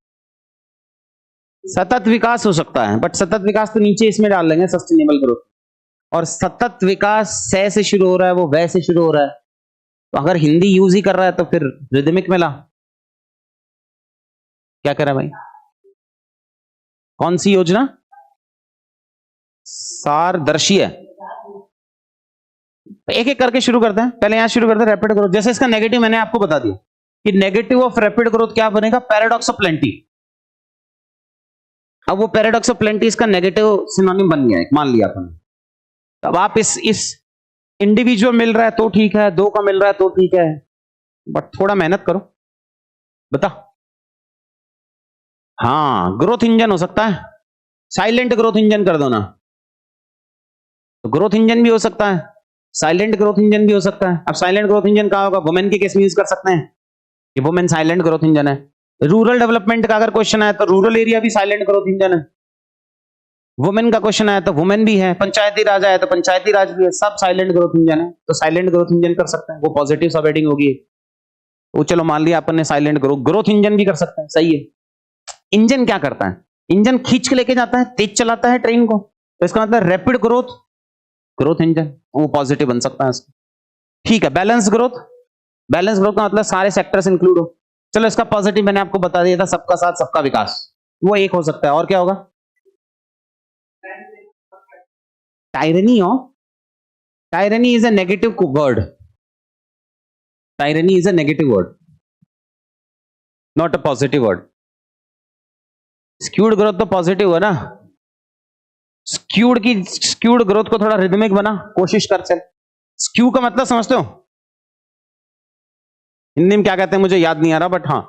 सतत विकास हो सकता है, बट सतत विकास तो नीचे इसमें डाल लेंगे, सस्टेनेबल ग्रोथ। और सतत विकास से शुरू हो रहा है, वो वै से शुरू हो रहा है। तो अगर हिंदी यूज ही कर रहा है तो फिर रिदमिक में ला। क्या कर रहा है भाई? कौन सी योजना? सारदर्शी है। एक एक करके शुरू करते हैं। पहले यहां शुरू करते हैं रैपिड ग्रोथ। जैसे इसका नेगेटिव मैंने आपको बता दिया कि नेगेटिव ऑफ रैपिड ग्रोथ क्या बनेगा? Paradox of plenty. अब वो पैराडॉक्स ऑफ प्लेंटी इसका नेगेटिव सिनोनिम बन गया है, मान लिया अपन। अब आप इस इंडिविजुअल मिल रहा है तो ठीक है, 2 का मिल रहा है तो ठीक है, बट थोड़ा मेहनत करो। बता। हाँ, ग्रोथ इंजन हो सकता है। साइलेंट ग्रोथ इंजन कर दो ना, तो ग्रोथ इंजन भी हो सकता है, साइलेंट ग्रोथ इंजन भी हो सकता है। अब साइलेंट ग्रोथ इंजन कहाँ होगा? वुमेन के केस में यूज कर सकते हैं कि वुमेन साइलेंट ग्रोथ इंजन है। रूरल डेवलपमेंट का अगर क्वेश्चन आया तो रूरल एरिया भी साइलेंट ग्रोथ इंजन है। वुमेन का क्वेश्चन आया तो वुमेन भी है, पंचायती राज आया तो पंचायती राज भी है, सब साइलेंट ग्रोथ इंजन है, तो साइलेंट ग्रोथ इंजन कर सकते हैं। वो पॉजिटिव सब हेडिंग होगी, वो चलो मान लिया अपन ने साइलेंट ग्रोथ इंजन भी कर सकते हैं, सही है। इंजन क्या करता है? इंजन खींच के लेके जाता है, तेज चलाता है ट्रेन को, तो इसका मतलब रैपिड ग्रोथ इंजन, वो पॉजिटिव बन सकता है इसका। ठीक है, बैलेंस ग्रोथ का मतलब सारे सेक्टर्स इंक्लूड हो। चलो इसका पॉजिटिव मैंने आपको बता दिया था, सबका साथ सबका विकास, वो एक हो सकता है। और क्या होगा? टायरनी हो, tyranny is a negative word, tyranny is a negative word, not a positive word. Skewed growth तो पॉजिटिव है ना, स्क्यूड ग्रोथ को थोड़ा रिदमिक बना, कोशिश कर चल। स्क्यू का मतलब समझते हो? हिंदी में क्या कहते हैं मुझे याद नहीं आ रहा, बट हाँ,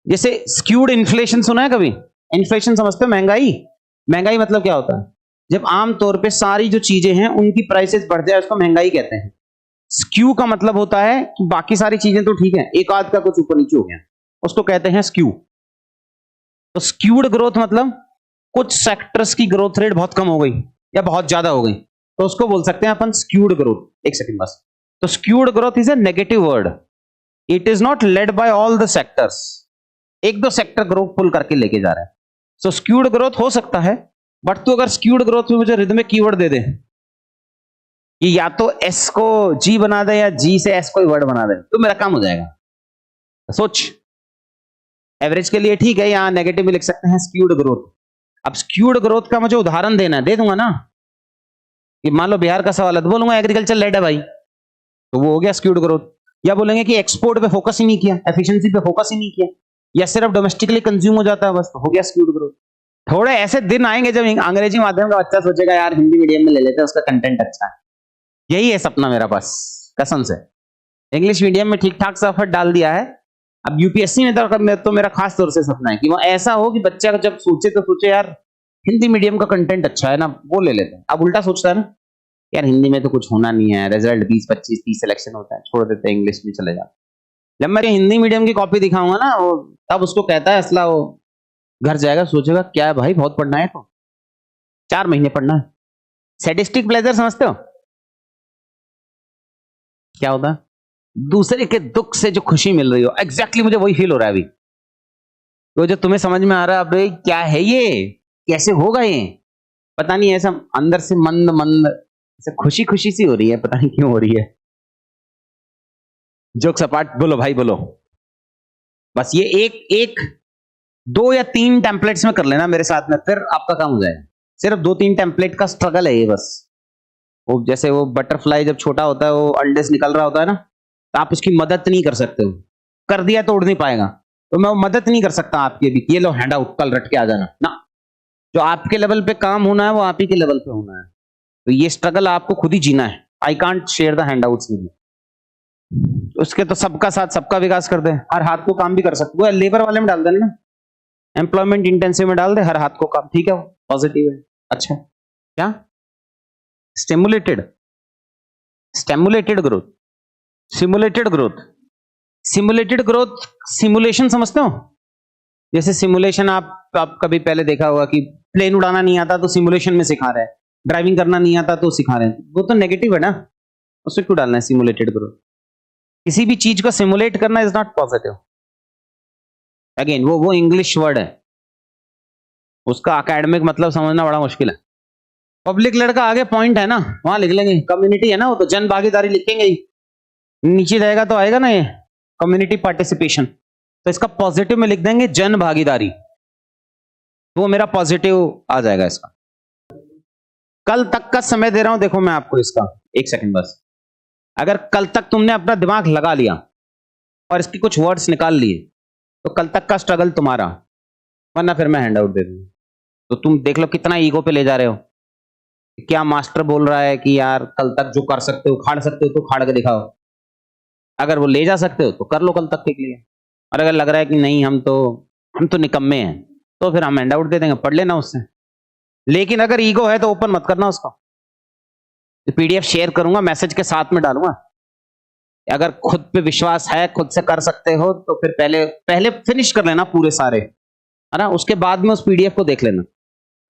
जैसे स्क्यूड इन्फ्लेशन सुना है कभी? इन्फ्लेशन समझते हो? महंगाई मतलब क्या होता है? जब आम तौर पे सारी जो चीजें हैं उनकी प्राइसेस बढ़ जाए उसको महंगाई कहते हैं। स्क्यू का मतलब होता है कि बाकी सारी चीजें तो ठीक है, एक आध का कुछ ऊपर नीचे हो गया, उसको कहते हैं स्क्यू। तो स्क्यूड ग्रोथ मतलब कुछ सेक्टर्स की ग्रोथ रेट बहुत कम हो गई या बहुत ज्यादा हो गई, तो उसको बोल सकते हैं अपन स्क्यूड ग्रोथ। एक सेकंड बस। तो skewed growth is a negative word, it is not led by all the sectors, एक दो सेक्टर ग्रोथ पुल करके लेके जा रहा है। सो स्क्यूड ग्रोथ हो सकता है, बट तू अगर स्क्यूड ग्रोथ में मुझे रिदमिक कीवर्ड दे दे कि या तो एस को जी बना दे या जी से एस कोई वर्ड बना दे, तो मेरा काम हो जाएगा। सोच, एवरेज के लिए ठीक है, यहां नेगेटिव भी लिख सकते हैं स्क्यूड ग्रोथ। अब स्क्यूड ग्रोथ का मुझे उदाहरण देना है, दे दूंगा ना, कि मान लो बिहार का सवाल है तो बोलूंगा एग्रीकल्चर लेड है भाई, तो वो हो गया स्क्यूड ग्रोथ। या बोलेंगे कि एक्सपोर्ट पे फोकस ही नहीं किया, एफिशिएंसी पे फोकस ही नहीं किया, या सिर्फ डोमेस्टिकली कंज्यूम हो जाता है बस, तो हो गया स्क्यूड ग्रोथ। थोड़े ऐसे दिन आएंगे जब अंग्रेजी माध्यम का बच्चा सोचेगा यार हिंदी मीडियम में ले लेते हैं, उसका कंटेंट अच्छा है। यही है सपना मेरा, बस कसम से। इंग्लिश मीडियम में ठीक ठाक सा एफर्ट डाल दिया है, अब यूपीएससी में तो मेरा खास तौर से सपना है कि वो ऐसा हो कि बच्चा जब सोचे तो सोचे यार हिंदी मीडियम का कंटेंट अच्छा है ना, वो ले लेते हैं। अब उल्टा सोचता है ना, यार हिंदी में तो कुछ होना नहीं है, रिजल्ट 20 25 30 सिलेक्शन होता है, छोड़ देते हैं, इंग्लिश में चले जाते। जब मैं हिंदी मीडियम की कॉपी दिखाऊंगा ना, वो तब उसको कहता है असला, वो घर जाएगा सोचेगा क्या है भाई बहुत पढ़ना है, तो 4 महीने पढ़ना है। सैडिस्टिक प्लेजर समझते हो क्या होता है? दूसरे के दुख से जो खुशी मिल रही हो, एग्जैक्टली मुझे वही फील हो रहा है अभी। तो जो तुम्हें समझ में आ रहा है अबे क्या है ये, कैसे होगा ये, पता नहीं, ऐसा अंदर से मंद मंद ऐसे खुशी खुशी सी हो रही है, पता नहीं क्यों हो रही है। जोक सपाट बोलो भाई बोलो। बस ये एक 2 या 3 टेम्पलेट्स में कर लेना मेरे साथ में, फिर आपका काम हो जाएगा। सिर्फ 2-3 टेम्पलेट का स्ट्रगल है ये बस। वो जैसे वो बटरफ्लाई जब छोटा होता है, वो अंडे से निकल रहा होता है ना, तो आप उसकी मदद नहीं कर सकते हो, कर दिया तो उड़ नहीं पाएगा, तो मैं वो मदद नहीं कर सकता आपके भी, ये लो हैंड आउट कल रट के आ जाना ना। जो आपके लेवल पे काम होना है वो आप ही के लेवल पे होना है, तो ये स्ट्रगल आपको खुद ही जीना है। I can't share the hand outs with you. उसके तो सबका साथ सबका विकास कर दे, हर हाथ को काम भी कर सकते हो, लेबर वाले में डाल देना ना, एम्प्लॉयमेंट इंटेंसिव में डाल दे, हर हाथ को काम, ठीक है, पॉजिटिव है। अच्छा क्या stimulated growth, simulated growth, simulation समझते हो? जैसे सिमुलेशन आप कभी पहले देखा होगा कि प्लेन उड़ाना नहीं आता तो सिमुलेशन में सिखा रहे हैं, ड्राइविंग करना नहीं आता तो सिखा रहे हैं, वो तो नेगेटिव है ना, उससे क्यों डालना है सिमुलेटेड ग्रोथ? किसी भी चीज को सिमुलेट करना इज नॉट पॉजिटिव। अगेन वो इंग्लिश वर्ड है, उसका एकेडमिक मतलब समझना बड़ा मुश्किल है। पब्लिक लड़का आगे पॉइंट है ना, वहां लिख लेंगे, कम्युनिटी है ना, वो तो जन भागीदारी लिखेंगे ही, नीचे जाएगा तो आएगा ना ये कम्युनिटी पार्टिसिपेशन, तो इसका पॉजिटिव में लिख देंगे जन भागीदारी, वो मेरा पॉजिटिव आ जाएगा इसका। कल तक का समय दे रहा हूं, देखो मैं आपको इसका, एक सेकंड बस। अगर कल तक तुमने अपना दिमाग लगा लिया और इसके कुछ वर्ड्स निकाल लिए, तो कल तक का स्ट्रगल तुम्हारा, वरना फिर मैं हैंड आउट दे दूंगा। तो तुम देख लो कितना ईगो पे ले जा रहे हो। क्या मास्टर बोल रहा है कि यार कल तक जो कर सकते हो खाड़ सकते हो तो खाड़ के दिखाओ, अगर वो ले जा सकते हो तो कर लो कल तक के लिए, और अगर लग रहा है कि नहीं हम तो निकम्मे हैं, तो फिर हम हैंड आउट दे देंगे, पढ़ लेना उससे। लेकिन अगर ईगो है तो ओपन मत करना उसको। पीडीएफ शेयर करूंगा, मैसेज के साथ में डालूंगा। अगर खुद पे विश्वास है, खुद से कर सकते हो, तो फिर पहले फिनिश कर लेना पूरे सारे, है ना, उसके बाद में उस पीडीएफ को देख लेना।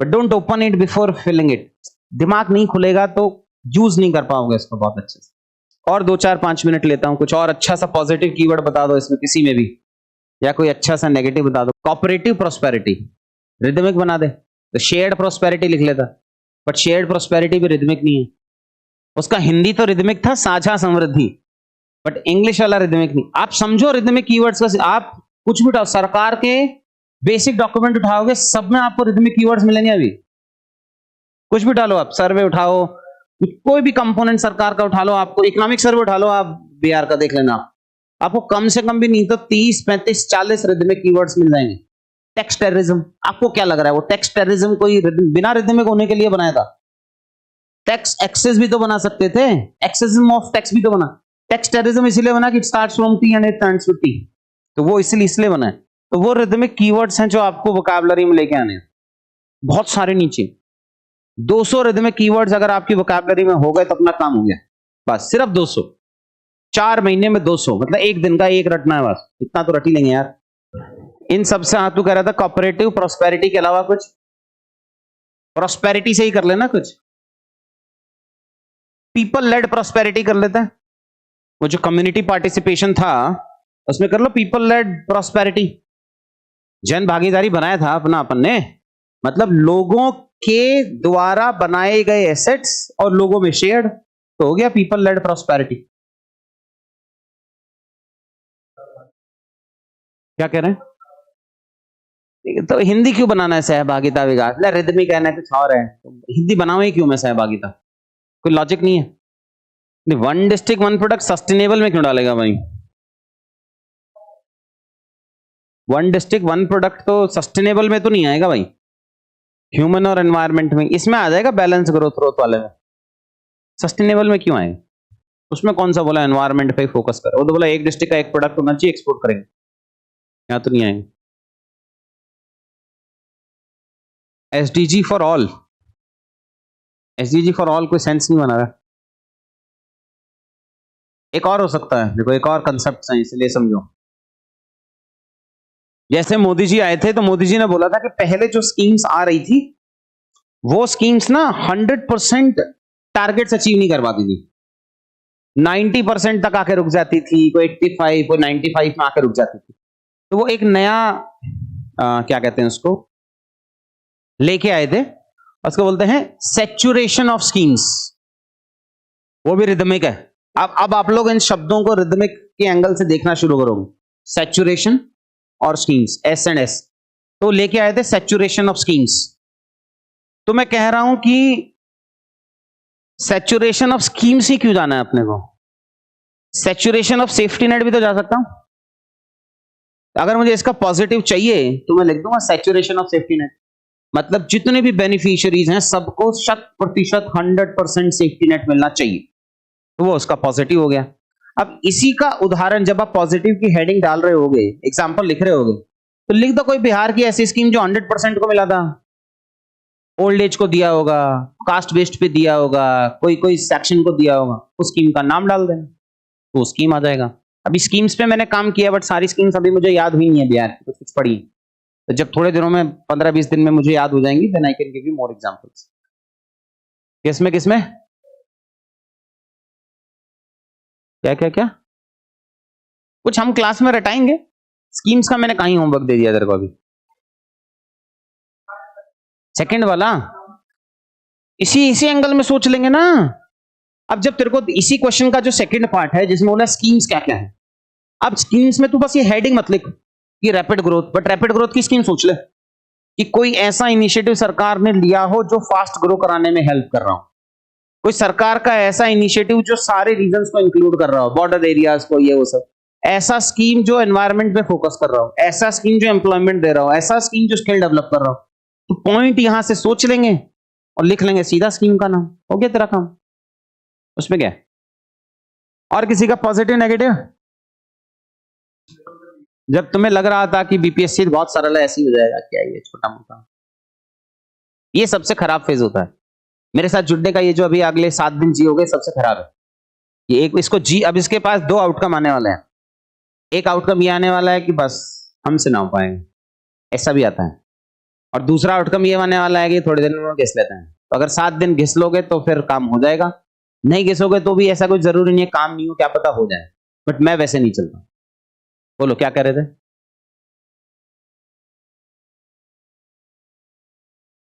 But don't open it before filling it. दिमाग नहीं खुलेगा तो यूज नहीं कर पाओगे इसको बहुत अच्छे से। और 2-4-5 मिनट लेता हूं, कुछ और अच्छा सा पॉजिटिव कीवर्ड बता दो इसमें किसी में भी, या कोई अच्छा सा नेगेटिव बता दो। कोऑपरेटिव प्रोस्पेरिटी रिदमिक बना दे तो शेयर्ड प्रोस्पेरिटी लिख लेता, बट शेयर्ड प्रोस्पेरिटी भी रिदमिक नहीं है। उसका हिंदी तो रिदमिक था, साझा समृद्धि, बट इंग्लिश वाला रिदमिक नहीं। आप समझो रिदमिक कीवर्ड्स का, आप कुछ भी उठाओ, सरकार के बेसिक डॉक्यूमेंट उठाओगे, सब में आपको रिदमिक कीवर्ड्स मिलेंगे। अभी कुछ भी डालो, आप सर्वे उठाओ, कोई भी कंपोनेंट सरकार का उठा लो, आपको इकोनॉमिक सर्वे उठा लो, आप बिहार का देख लेना, आपको कम से कम भी नहीं तो 30-35-40 रिदमिक कीवर्ड्स मिल जाएंगे। टैक्स टेररिज्म, आपको क्या लग रहा है वो टैक्स टेररिज्म कोई बिना रिदमिक होने के लिए बनाया था? टैक्स एक्सेस भी तो बना सकते थे, एक्सेसिज्म ऑफ टैक्स भी तो बना। टैक्स टेररिज्म इसलिए बना कि it starts from T and it ends with T, तो वो इसलिए बना है। तो वो रिदमिक कीवर्ड्स हैं जो आपको वोकैबुलरी में लेके आने हैं, बहुत सारे नीचे 200 रिदमिक कीवर्ड्स अगर आपकी वोकैबुलरी में हो गए तो अपना काम हो गया। बस सिर्फ 200, 4 महीने में 200, मतलब एक दिन का एक रटना है, बस इतना तो रट ही लेंगे यार। इन सबसे हाँ तू कह रहा था कोऑपरेटिव प्रोस्पेरिटी के अलावा कुछ, प्रोस्पेरिटी से ही कर लेना कुछ। पीपल लेड प्रोस्पेरिटी कर लेता है, वो जो कम्युनिटी पार्टिसिपेशन था उसमें कर लो पीपल लेड प्रोस्पेरिटी। जन भागीदारी बनाया था अपना अपन ने, मतलब लोगों के द्वारा बनाए गए एसेट्स और लोगों में शेयर, तो हो गया पीपल लेड प्रोस्पेरिटी। क्या कह रहे हैं? तो हिंदी क्यों बनाना है सहभागिता विकास? रिदमिक कहना है कुछ और है, हिंदी बनाओ ही क्यों मैं सहभागिता? कोई लॉजिक नहीं है। One district one product sustainable में क्यों डालेगा भाई? वन डिस्ट्रिक्ट वन प्रोडक्ट तो सस्टेनेबल में तो नहीं आएगा भाई, ह्यूमन और एनवायरमेंट में, इसमें आ जाएगा बैलेंस ग्रोथ वाले में। सस्टेनेबल में क्यों आएगा? उसमें कौन सा बोला एनवायरमेंट पे फोकस कर, वो तो बोला एक डिस्ट्रिक्ट का एक प्रोडक्ट होना चाहिए, एक्सपोर्ट करेंगे, यहाँ तो नहीं आएंगे। SDG for all, SDG for all कोई सेंस नहीं बना रहा। एक और हो सकता है, देखो एक और कंसेप्ट है, इसलिए समझो। जैसे मोदी जी आए थे तो मोदी जी ने बोला था कि पहले जो स्कीम्स आ रही थी वो स्कीम्स ना 100% टारगेट्स अचीव नहीं कर पाती थी, 90% तक आके रुक जाती थी, कोई 85 कोई 95 में आके रुक जाती थी। तो वो एक नया क्या कहते हैं उसको लेके आए थे, उसको बोलते हैं सैचुरेशन ऑफ स्कीम्स। वो भी रिदमिक है। अब आप लोग इन शब्दों को रिदमिक के एंगल से देखना शुरू करोगे, सैचुरेशन और स्कीम्स, एस एंड एस, तो लेके आए थे सैचुरेशन ऑफ स्कीम्स। तो मैं कह रहा हूं कि सैचुरेशन ऑफ स्कीम्स ही क्यों जाना है अपने को? सैचुरेशन ऑफ सेफ्टी नेट भी तो जा सकता हूं। अगर मुझे इसका पॉजिटिव चाहिए तो मैं लिख दूंगा सैचुरेशन ऑफ सेफ्टी नेट, मतलब जितने भी बेनिफिशियरीज हैं सबको 100% 100% सेफ्टी नेट मिलना चाहिए, तो वो उसका पॉजिटिव हो गया। अब इसी का उदाहरण जब आप पॉजिटिव की हेडिंग डाल रहे होगे, एग्जांपल लिख रहे होगे, तो लिख दो कोई बिहार की ऐसी स्कीम जो 100% को मिला था, ओल्ड एज को दिया होगा, कास्ट बेस्ड पे दिया होगा, कोई सेक्शन को दिया होगा, उस स्कीम का नाम डाल देना तो स्कीम आ जाएगा। अभी स्कीम्स पे मैंने काम किया, बट सारी स्कीम्स अभी मुझे याद हुई नहीं है बिहार की, कुछ पढ़ी, तो जब थोड़े दिनों में 15-20 दिन में मुझे याद हो जाएंगी, then I can give you more examples. किसमें किसमें क्या क्या क्या कुछ हम क्लास में रटाएंगे। स्कीम्स का मैंने कहीं होमवर्क दे दिया तेरे को? अभी सेकंड वाला इसी एंगल में सोच लेंगे ना। अब जब तेरे को इसी क्वेश्चन का जो सेकंड पार्ट है जिसमें बोला स्कीम्स क्या क्या है, अब स्कीम्स में तू बस ये हेडिंग मत लिख कि rapid growth, but rapid growth की स्कीम सोच ले कि कोई ऐसा इनिशिएटिव सरकार ने लिया हो जो फास्ट ग्रो कराने में हेल्प कर रहा हो, कोई सरकार का ऐसा इनिशिएटिव जो सारे रीजन्स को इंक्लूड कर रहा हो, बॉर्डर एरियाज को, ये वो सब, ऐसा स्कीम जो एनवायरमेंट पे फोकस कर रहा हो, ऐसा स्कीम जो एम्प्लॉयमेंट दे रहा हो, ऐसा स्कीम जो स्किल डेवलप कर रहा हो, तो पॉइंट यहां से सोच लेंगे और लिख लेंगे सीधा स्कीम का नाम, हो गया तेरा काम। उसमें क्या है? और किसी का पॉजिटिव नेगेटिव? जब तुम्हें लग रहा था कि बीपीएससी बहुत सरल है, ऐसे ही हो जाएगा, क्या ये छोटा मोटा ये सबसे खराब फेज होता है। मेरे साथ जुड़ने का ये जो अभी अगले 7 दिन जियोगे सबसे खराब है। ये एक इसको जी, अब इसके पास 2 आउटकम आने वाले हैं। एक आउटकम ये आने वाला है कि बस हमसे ना हो पाएंगे, ऐसा भी आता है। और दूसरा आउटकम ये आने वाला है कि थोड़ी देर में घिस लेते हैं। तो अगर 7 दिन घिस लोगे तो फिर काम हो जाएगा, नहीं घिसोगे तो भी ऐसा कोई जरूरी नहीं है, काम नहीं हो, क्या पता हो जाए। बट मैं वैसे नहीं चलता। बोलो क्या कह रहे थे?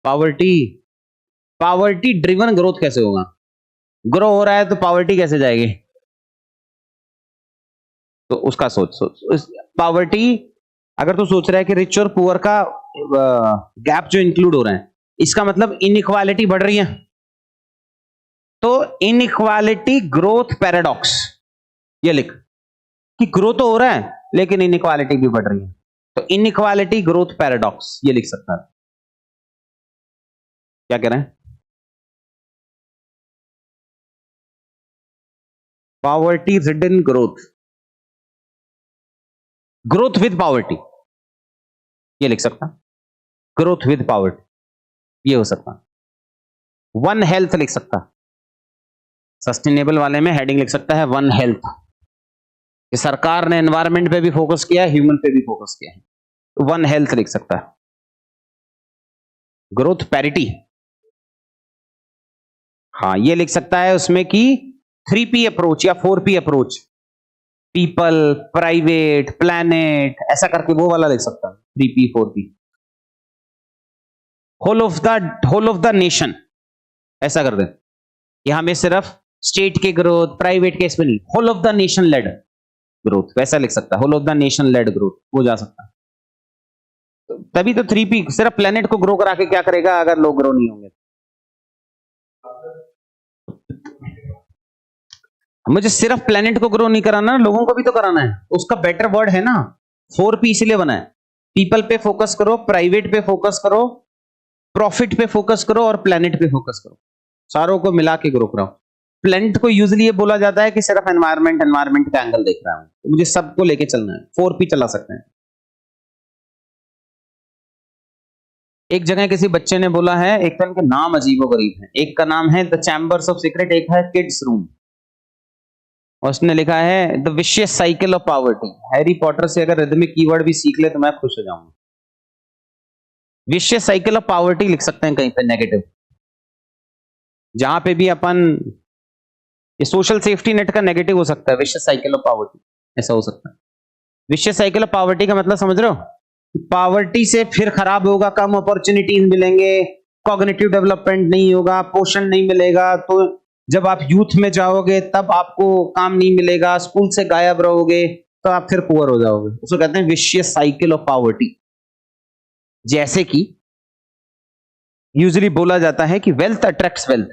पावर्टी, पावर्टी ड्रिवन ग्रोथ कैसे होगा? ग्रो हो रहा है तो पावर्टी कैसे जाएगी? तो उसका सोच पावर्टी, अगर तू सोच रहा है कि रिच और पुअर का गैप जो इंक्लूड हो रहा है, इसका मतलब इनइक्वालिटी बढ़ रही है। तो इनइक्वालिटी ग्रोथ पैराडॉक्स, ये लिख कि ग्रो तो हो रहा है लेकिन इनइक्वालिटी भी बढ़ रही है। तो इनइक्वालिटी ग्रोथ पैराडॉक्स ये लिख सकता है। क्या कह रहे हैं? Poverty ridden growth, growth with poverty ये लिख सकता, ग्रोथ विद पावर्टी ये हो सकता। वन हेल्थ लिख सकता, सस्टेनेबल वाले में हेडिंग लिख सकता है वन हेल्थ। कि सरकार ने एनवायरमेंट पे भी फोकस किया है, ह्यूमन पे भी फोकस किया है, तो वन हेल्थ लिख सकता है। ग्रोथ पैरिटी, हाँ ये लिख सकता है उसमें कि 3P अप्रोच या 4P approach, people, private, planet, ऐसा करके वो वाला लिख सकता है 3P 4P। Whole of the nation ऐसा कर दे, यहां में सिर्फ स्टेट के ग्रोथ, प्राइवेट के इसमें नहीं, whole of the nation led growth वैसा लिख सकता है, whole of the nation led growth वो जा सकता है। तो तभी तो 3P सिर्फ प्लेनेट को ग्रो करा के क्या करेगा अगर लोग ग्रो नहीं होंगे। मुझे सिर्फ प्लेनेट को ग्रो नहीं कराना, लोगों को भी तो कराना है, उसका बेटर वर्ड है ना 4P, इसलिए बना है। पीपल पे फोकस करो, प्राइवेट पे फोकस करो, प्रॉफिट पे फोकस करो और प्लेनेट पे फोकस करो, सारों को मिला के ग्रो कराओ। प्लेनेट को यूजुअली ये बोला जाता है कि सिर्फ एनवायरमेंट का एंगल देख रहा हूं, तो मुझे सबको लेके चलना है, 4P चला सकते हैं। एक जगह किसी बच्चे ने बोला है, एक तो इनके नाम अजीबो गरीब हैं, एक का नाम है द चैम्बर्स ऑफ सीक्रेट, एक है किड्स रूम, और उसने लिखा है the vicious cycle of poverty. Harry Potter से अगर रिदमिक कीवर्ड भी सीख ले तो मैं खुश हो जाऊंगा। विशियस साइकिल ऑफ पावर्टी लिख सकते हैं कहीं पे नेगेटिव, जहां पे भी अपन, ये सोशल सेफ्टी नेट का नेगेटिव हो सकता है विशियस साइकिल ऑफ पावर्टी, ऐसा हो सकता है। विशियस साइकिल ऑफ पावर्टी का मतलब समझ रहे हो? पावर्टी से फिर खराब होगा, कम अपॉर्चुनिटीज मिलेंगे, कॉग्निटिव डेवलपमेंट नहीं होगा, पोषण नहीं मिलेगा, तो जब आप यूथ में जाओगे तब आपको काम नहीं मिलेगा, स्कूल से गायब रहोगे तो आप फिर पुअर हो जाओगे। उसको कहते हैं विशियस साइकिल ऑफ पावर्टी। जैसे कि यूजुअली बोला जाता है कि वेल्थ अट्रैक्ट्स वेल्थ,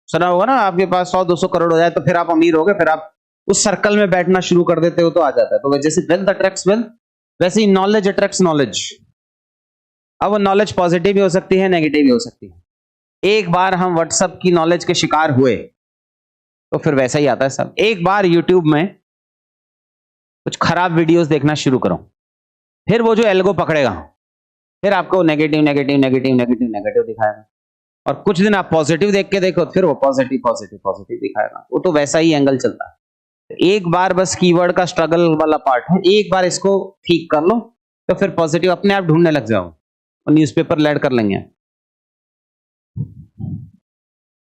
सुना होगा ना, आपके पास 100-200 करोड़ हो जाए तो फिर आप अमीर हो गए, फिर आप उस सर्कल में बैठना शुरू कर देते हो तो आ जाता है। तो जैसे वेल्थ अट्रैक्ट्स वेल्थ, वैसे ही नॉलेज अट्रैक्ट्स नॉलेज। अब वो नॉलेज पॉजिटिव भी हो सकती है, नेगेटिव भी हो सकती है। एक बार हम व्हाट्सएप की नॉलेज के शिकार हुए तो फिर वैसा ही आता है सब। एक बार यूट्यूब में कुछ खराब वीडियोस देखना शुरू करो, फिर वो जो एल्गो पकड़ेगा, फिर आपको negative negative negative negative negative दिखाएगा, और कुछ दिन आप पॉजिटिव देख के देखो, फिर वो पॉजिटिव पॉजिटिव पॉजिटिव दिखाएगा। वो तो वैसा ही एंगल चलता है। एक बार बस कीवर्ड का स्ट्रगल वाला पार्ट है, एक बार इसको ठीक कर लो तो फिर पॉजिटिव अपने आप ढूंढने लग जाओ, और न्यूज़पेपर लैड कर लेंगे।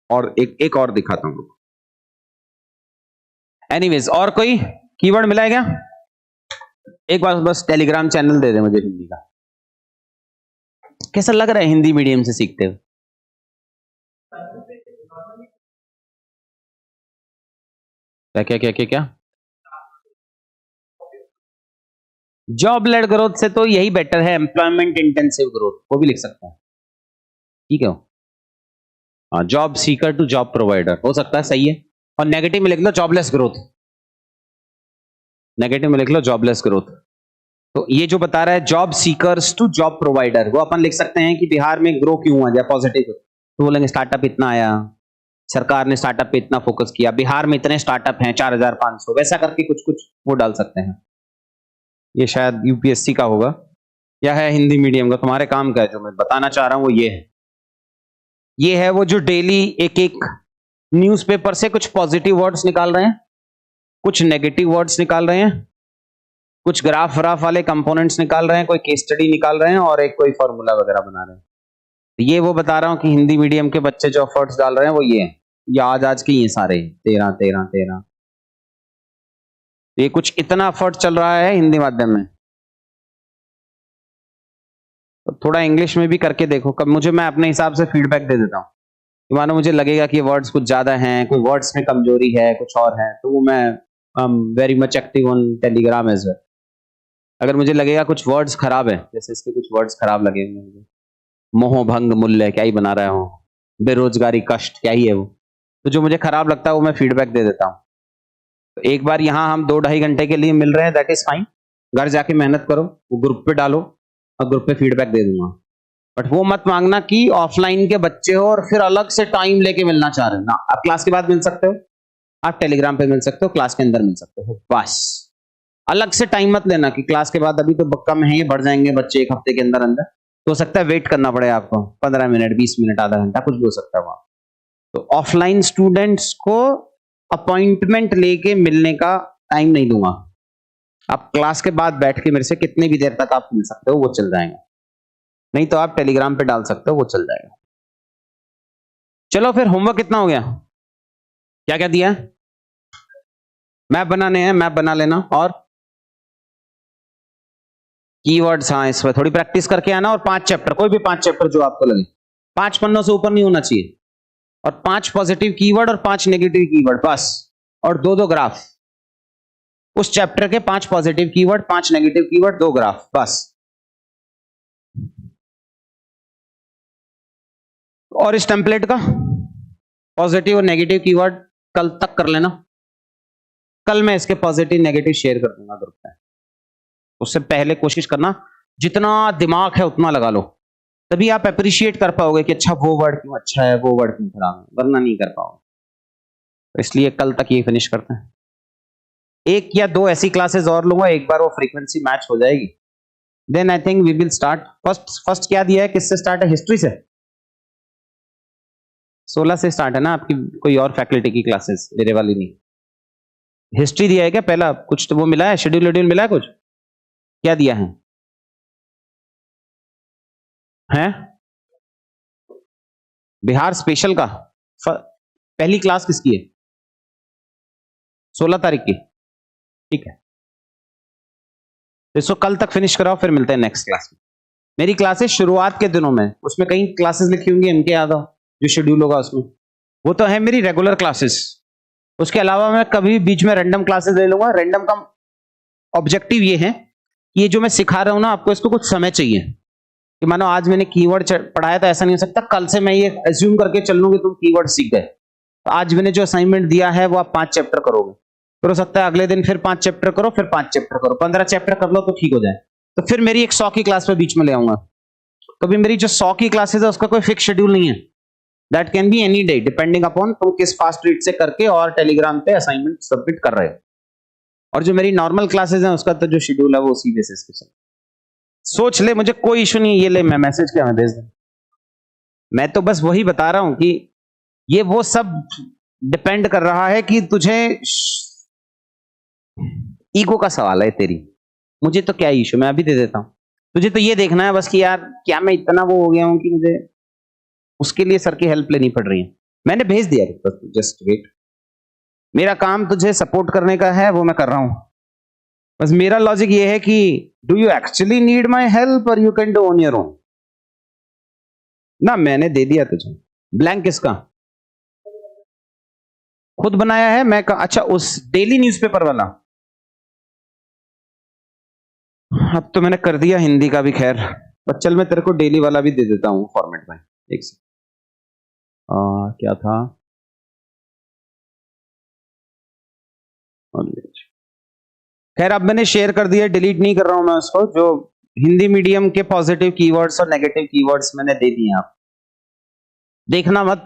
और एक और दिखाता हूं। एनीवेज, और कोई कीवर्ड मिला है क्या? एक बार बस टेलीग्राम चैनल दे दे मुझे हिंदी का। कैसा लग रहा है हिंदी मीडियम से सीखते हुए? क्या क्या क्या क्या क्या? जॉब लेड ग्रोथ से तो यही बेटर है, एम्प्लॉयमेंट इंटेंसिव ग्रोथ, वो भी लिख सकते हैं, ठीक है। हाँ, job seeker to job provider हो सकता है, सही है। और नेगेटिव में लिख लो जॉबलेस ग्रोथ, नेगेटिव में लिख लो जॉबलेस ग्रोथ। तो ये जो बता रहा है job seekers to job provider, वो अपन लिख सकते हैं कि बिहार में ग्रो क्यों हुआ, या पॉजिटिव तो बोलेंगे स्टार्टअप इतना आया, सरकार ने स्टार्टअप पे इतना फोकस किया, बिहार में इतने स्टार्टअप हैं 4500, वैसा करके कुछ कुछ वो डाल सकते हैं। ये शायद यूपीएससी का होगा या है हिंदी मीडियम का, तुम्हारे काम का है, जो मैं बताना चाह रहा हूं वो ये है। ये है वो जो डेली एक एक न्यूज़पेपर से कुछ पॉजिटिव वर्ड्स निकाल रहे हैं, कुछ नेगेटिव वर्ड्स निकाल रहे हैं, कुछ ग्राफ व्राफ वाले कंपोनेंट्स निकाल रहे हैं, कोई केस स्टडी निकाल रहे हैं और एक कोई फॉर्मूला वगैरह बना रहे हैं। ये वो बता रहा हूं कि हिंदी मीडियम के बच्चे जो एफर्ट्स डाल रहे हैं वो ये हैं, ये आज के ये सारे 13 13 13, ये कुछ इतना एफर्ट चल रहा है हिंदी माध्यम में। तो थोड़ा इंग्लिश में भी करके देखो, कब मुझे मैं अपने हिसाब से फीडबैक दे देता हूँ। मानो मुझे लगेगा कि वर्ड्स कुछ ज्यादा हैं, कोई वर्ड्स में कमजोरी है, कुछ और है, तो वो मैं very much active on Telegram as well. अगर मुझे लगेगा कुछ वर्ड्स खराब है, जैसे इसके कुछ वर्ड्स खराब लगे मुझे, मोह भंग मूल्य क्या ही बना रहा हूँ, बेरोजगारी कष्ट क्या ही है वो, तो जो मुझे खराब लगता है वो मैं फीडबैक दे देता हूँ। तो एक बार यहाँ हम 2-2.5 घंटे के लिए मिल रहे हैं, दैट इज फाइन। घर जाके मेहनत करो, वो ग्रुप पे डालो और ग्रुप पे फीडबैक दे दूंगा। बट वो मत मांगना कि ऑफलाइन के बच्चे हो और फिर अलग से टाइम लेके मिलना चाह रहे हो ना। आप क्लास के बाद मिल सकते हो, आप टेलीग्राम पे मिल सकते हो, क्लास के अंदर मिल सकते हो, बस। अलग से टाइम मत लेना कि क्लास के बाद अभी तो कम है, ये बढ़ जाएंगे बच्चे 1 हफ्ते के अंदर अंदर, तो हो सकता है वेट करना पड़े आपको 15 मिनट 20 मिनट आधा घंटा, कुछ भी हो सकता है वहां। तो ऑफलाइन स्टूडेंट्स को अपॉइंटमेंट लेके मिलने का टाइम नहीं दूंगा। आप क्लास के बाद बैठ के मेरे से कितनी भी देर तक आप मिल सकते हो, वो चल जाएगा। नहीं तो आप टेलीग्राम पे डाल सकते हो, वो चल जाएगा। चलो फिर होमवर्क कितना हो गया, क्या क्या दिया है? मैप बनाने हैं, मैप बना लेना, और कीवर्ड्स, हाँ इस पर थोड़ी प्रैक्टिस करके आना। और 5 चैप्टर, कोई भी 5 चैप्टर जो आपको लगे, 5 पन्नों से ऊपर नहीं होना चाहिए, और 5 पॉजिटिव कीवर्ड और 5 नेगेटिव कीवर्ड बस, और 2-2 ग्राफ। उस चैप्टर के 5 positive keyword, 5 negative keyword, 2 graph बस। और इस टेम्पलेट का पॉजिटिव और नेगेटिव कीवर्ड कल तक कर लेना। कल मैं इसके पॉजिटिव नेगेटिव शेयर कर दूंगा ग्रुप पे। उससे पहले कोशिश करना जितना दिमाग है उतना लगा लो, तभी आप अप्रिशिएट कर पाओगे कि अच्छा वो वर्ड क्यों अच्छा है, वो वर्ड क्यों खराब है, वरना नहीं कर पाओगे। तो इसलिए कल तक ये फिनिश करते हैं। 1 या 2 ऐसी क्लासेस और लूंगा, एक बार वो फ्रीक्वेंसी मैच हो जाएगी, then I think we will start. First क्या दिया है, किससे स्टार्ट है? हिस्ट्री से। 16 से स्टार्ट है ना आपकी कोई और फैकल्टी की क्लासेस, मेरे वाली नहीं। हिस्ट्री दिया है क्या पहला? कुछ तो वो मिला है, शेड्यूल मिला है कुछ? क्या दिया है? हैं? बिहार स्पेशल का पहली क्लास किसकी है? 16 तारीख की, ठीक है। इसको कल तक फिनिश कराओ, फिर मिलते हैं नेक्स्ट क्लास में। मेरी क्लासेस शुरुआत के दिनों में, उसमें कई क्लासेस लिखी होंगी एमके यादव, जो शेड्यूल होगा उसमें, वो तो है मेरी रेगुलर क्लासेस। उसके अलावा मैं कभी बीच में रैंडम क्लासेस ले लूंगा। रैंडम का ऑब्जेक्टिव ये है कि ये जो मैं सिखा रहा हूं ना, आपको इसको कुछ समय चाहिए। कि मानो आज मैंने कीवर्ड पढ़ाया, तो ऐसा नहीं हो सकता कल से मैं ये एज्यूम करके चल लूं कि तुम कीवर्ड सीख गए। तो आज मैंने जो असाइनमेंट दिया है वो आप 5 चैप्टर करोगे, फिर हो सकता है अगले दिन फिर 5 चैप्टर करो, फिर 5 चैप्टर करो, 15 चैप्टर कर लो तो ठीक हो जाए। तो फिर मेरी एक 100 की क्लास में बीच में ले आऊंगा। तो भी मेरी जो 100 की क्लासेस है उसका कोई फिक्स शेड्यूल नहीं है, that can be any day depending upon तुम किस फास्ट रीड से करके और टेलीग्राम पे असाइनमेंट सबमिट कर रहे हो। और जो मेरी नॉर्मल क्लासेस हैं उसका तो जो शेड्यूल है वो उसी बेसिस पे चल। सोच ले, मुझे कोई इशू नहीं है, ये ले मैं मैसेज क्या मैं भेज दूं। मैं तो बस वही बता रहा हूं कि ये वो सब डिपेंड कर रहा है कि तुझे ईगो का सवाल है तेरी, मुझे तो क्या इशू, मैं अभी दे देता हूं। तुझे तो ये देखना है बस कि यार क्या मैं इतना वो हो गया हूं कि मुझे उसके लिए सर की हेल्प लेनी पड़ रही है। मैंने भेज दिया, जस्ट वेट। मेरा काम तुझे सपोर्ट करने का है, वो मैं कर रहा हूं। बस मेरा लॉजिक ये है कि do you actually need my help और you can do on your own ना। मैंने दे दिया तुझे ब्लैंक, किसका? खुद बनाया है मैं अच्छा उस डेली न्यूज़पेपर वाला, अब तो मैंने कर दिया हिंदी का भी, खैर पर चल मैं तेरे को डेली वाला भी दे देता हूँ फॉर्मेट में। एक से क्या था, खैर अब मैंने शेयर कर दिया, डिलीट नहीं कर रहा हूं मैं उसको। जो हिंदी मीडियम के पॉजिटिव कीवर्ड्स और नेगेटिव कीवर्ड्स मैंने दे दिए, आप देखना मत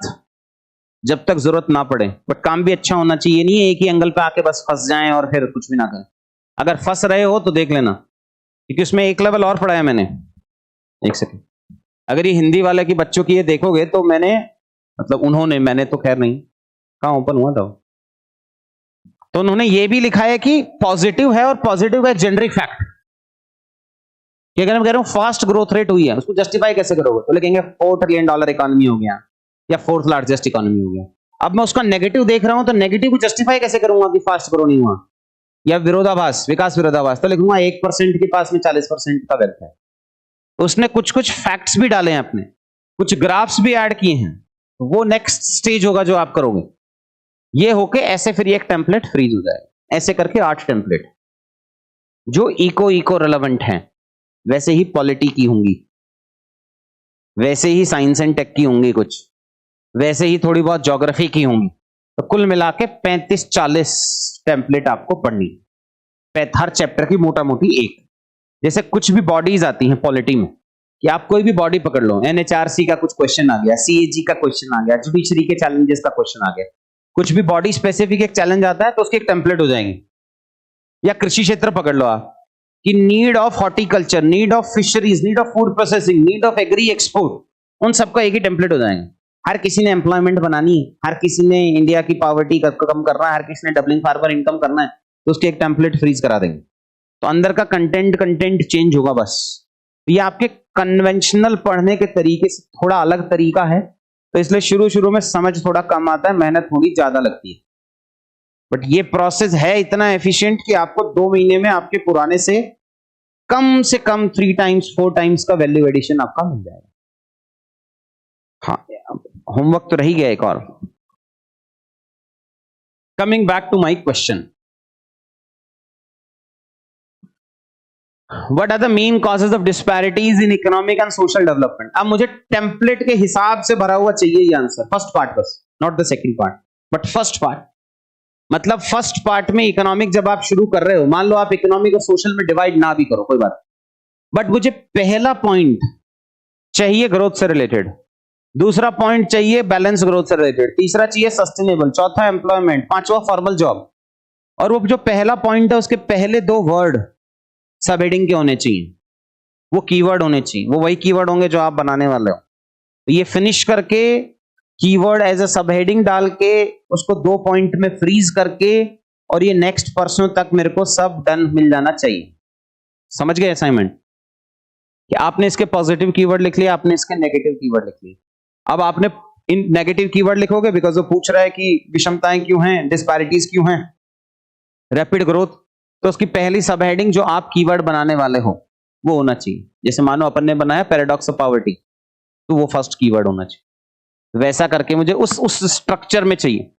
जब तक जरूरत ना पड़े, बट काम भी अच्छा होना चाहिए। नहीं एक ही एंगल पे आके बस फंस जाएं और फिर कुछ भी ना करें। अगर फंस रहे हो तो देख लेना, क्योंकि उसमें एक लेवल और पढ़ाया मैंने। एक सेकंड, अगर ये हिंदी वाले की बच्चों की ये देखोगे तो मैंने मतलब उन्होंने, मैंने तो खैर नहीं, कहां ओपन हुआ था। तो उन्होंने ये भी लिखा है कि पॉजिटिव है, और पॉजिटिव है जेनरिक फैक्ट कि अगर मैं कह रहा हूं फास्ट ग्रोथ रेट हुई है, उसको जस्टिफाई कैसे करोगे, तो लिखेंगे $4 ट्रिलियन इकोनॉमी हो गया या फोर्थ लार्जेस्ट इकोनॉमी हो गया। अब मैं उसका नेगेटिव देख रहा हूं, तो नेगेटिव को जस्टिफाई कैसे करूंगा कि फास्ट ग्रो नहीं हुआ, या विरोधाभास, विकास विरोधाभास, तो लिखूंगा 1% के पास में 40% का वेल्थ है। तो उसने कुछ कुछ फैक्ट्स भी डाले हैं अपने, कुछ ग्राफ्स भी ऐड किए हैं, तो वो नेक्स्ट स्टेज होगा जो आप करोगे। ये होके ऐसे फिर एक टेम्पलेट फ्रीज हो जाएगा, ऐसे करके 8 टेम्पलेट जो इको रेलेवेंट हैं, वैसे ही पॉलिटी की होंगी, वैसे ही साइंस एंड टेक की होंगी, कुछ वैसे ही थोड़ी बहुत ज्योग्राफी की होंगी। तो कुल मिला के 35-40 टेम्पलेट आपको पढ़नी, हर चैप्टर की मोटा मोटी एक। जैसे कुछ भी बॉडीज आती हैं पॉलिटी में, कि आप कोई भी बॉडी पकड़ लो, एनएचआरसी का कुछ क्वेश्चन आ गया, सीएजी का क्वेश्चन आ गया, जुडिशरी के चैलेंजेस का क्वेश्चन आ गया, कुछ भी बॉडी स्पेसिफिक एक चैलेंज आता है तो उसके एक टेम्पलेट हो जाएंगे। या कृषि क्षेत्र पकड़ लो आप, कि need of horticulture, need of fisheries, need of food processing, need of agree export, उन सबका एक ही टेम्पलेट हो जाएगा। हर किसी ने एम्प्लॉयमेंट बनानी है, हर किसी ने इंडिया की पॉवर्टी कम करना है, हर किसी ने डबलिंग फार्मर इनकम करना है, तो उसके एक टेम्पलेट फ्रीज करा देंगे। तो अंदर का कंटेंट चेंज होगा बस। ये आपके कन्वेंशनल पढ़ने के तरीके से थोड़ा अलग तरीका है, तो इसलिए शुरू में समझ थोड़ा कम आता है, मेहनत थोड़ी ज्यादा लगती है। बट ये प्रोसेस है इतना एफिशिएंट कि आपको 2 महीने में आपके पुराने से कम 3 टाइम्स 4 टाइम्स का वैल्यू एडिशन आपका मिल जाएगा। हाँ, होमवर्क तो रही गया एक और। Coming back to my question, What are the main causes of disparities in economic and social development? अब मुझे टेम्पलेट के हिसाब से भरा हुआ चाहिए ये आंसर, फर्स्ट पार्ट बस, not the second part, but first part. मतलब फर्स्ट पार्ट में इकोनॉमिक जब आप शुरू कर रहे हो, मान लो आप इकोनॉमिक और सोशल में डिवाइड ना भी करो कोई बात, बट मुझे पहला पॉइंट चाहिए ग्रोथ से रिलेटेड, दूसरा पॉइंट चाहिए बैलेंस ग्रोथ से रिलेटेड, तीसरा चाहिए सस्टेनेबल, चौथा एम्प्लॉयमेंट, पांचवा फॉर्मल जॉब। और वो जो पहला पॉइंट है उसके पहले 2 वर्ड सब हेडिंग के होने चाहिए, वो कीवर्ड होने चाहिए, वो वही कीवर्ड होंगे जो आप बनाने वाले हो। तो ये फिनिश करके कीवर्ड एज अ सब हेडिंग डाल के उसको 2 पॉइंट में फ्रीज करके, और ये नेक्स्ट पर्सन तक मेरे को सब डन मिल जाना चाहिए। समझ गए असाइनमेंट? कि आपने इसके पॉजिटिव कीवर्ड लिख लिया, आपने इसके नेगेटिव कीवर्ड लिख लिया। अब आपने इन नेगेटिव कीवर्ड लिखोगे बिकॉज वो पूछ रहा है कि विषमताएं क्यों हैं, डिस्पैरिटीज क्यों हैं, रैपिड ग्रोथ, तो उसकी पहली सब हेडिंग जो आप कीवर्ड बनाने वाले हो वो होना चाहिए। जैसे मानो अपन ने बनाया पैराडॉक्स ऑफ पॉवर्टी, तो वो फर्स्ट कीवर्ड होना चाहिए। वैसा करके मुझे उस स्ट्रक्चर में चाहिए।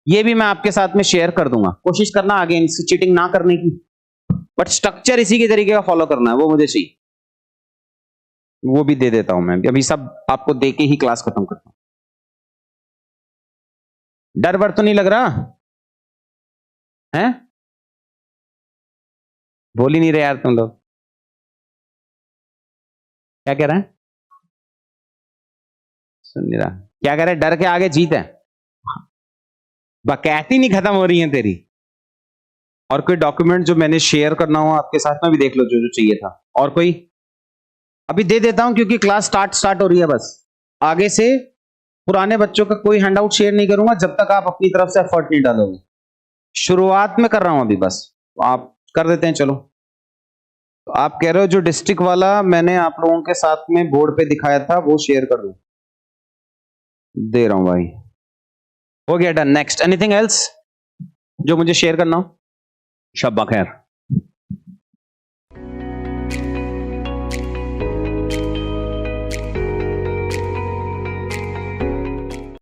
ये भी मैं आपके साथ में शेयर कर दूंगा, कोशिश करना आगे इनसे चीटिंग ना करने की, बट स्ट्रक्चर इसी के तरीके का फॉलो करना है, वो मुझे चाहिए। वो भी दे देता हूं मैं अभी, सब आपको दे के ही क्लास खत्म करता हूं। डर वर तो नहीं लग रहा है? बोल ही नहीं रहे यार तुम लोग, क्या कह रहे हैं? सुन नहीं रहा, क्या कह रहे हैं? डर के आगे जीत है, बकैती नहीं खत्म हो रही है तेरी। और कोई डॉक्यूमेंट जो मैंने शेयर करना हो आपके साथ में भी देख लो, जो जो चाहिए था। और कोई अभी दे देता हूं क्योंकि क्लास स्टार्ट हो रही है। बस आगे से पुराने बच्चों का कोई हैंडआउट शेयर नहीं करूंगा जब तक आप अपनी तरफ से एफर्ट नहीं डालोगे। शुरुआत में कर रहा हूं अभी, बस आप कर देते हैं। चलो, तो आप कह रहे हो जो डिस्ट्रिक्ट वाला मैंने आप लोगों के साथ में बोर्ड पे दिखाया था वो शेयर कर दूं, दे रहा हूं भाई, हो गया, डन। नेक्स्ट, एनीथिंग एल्स जो मुझे शेयर करना हो? शब्बा खैर।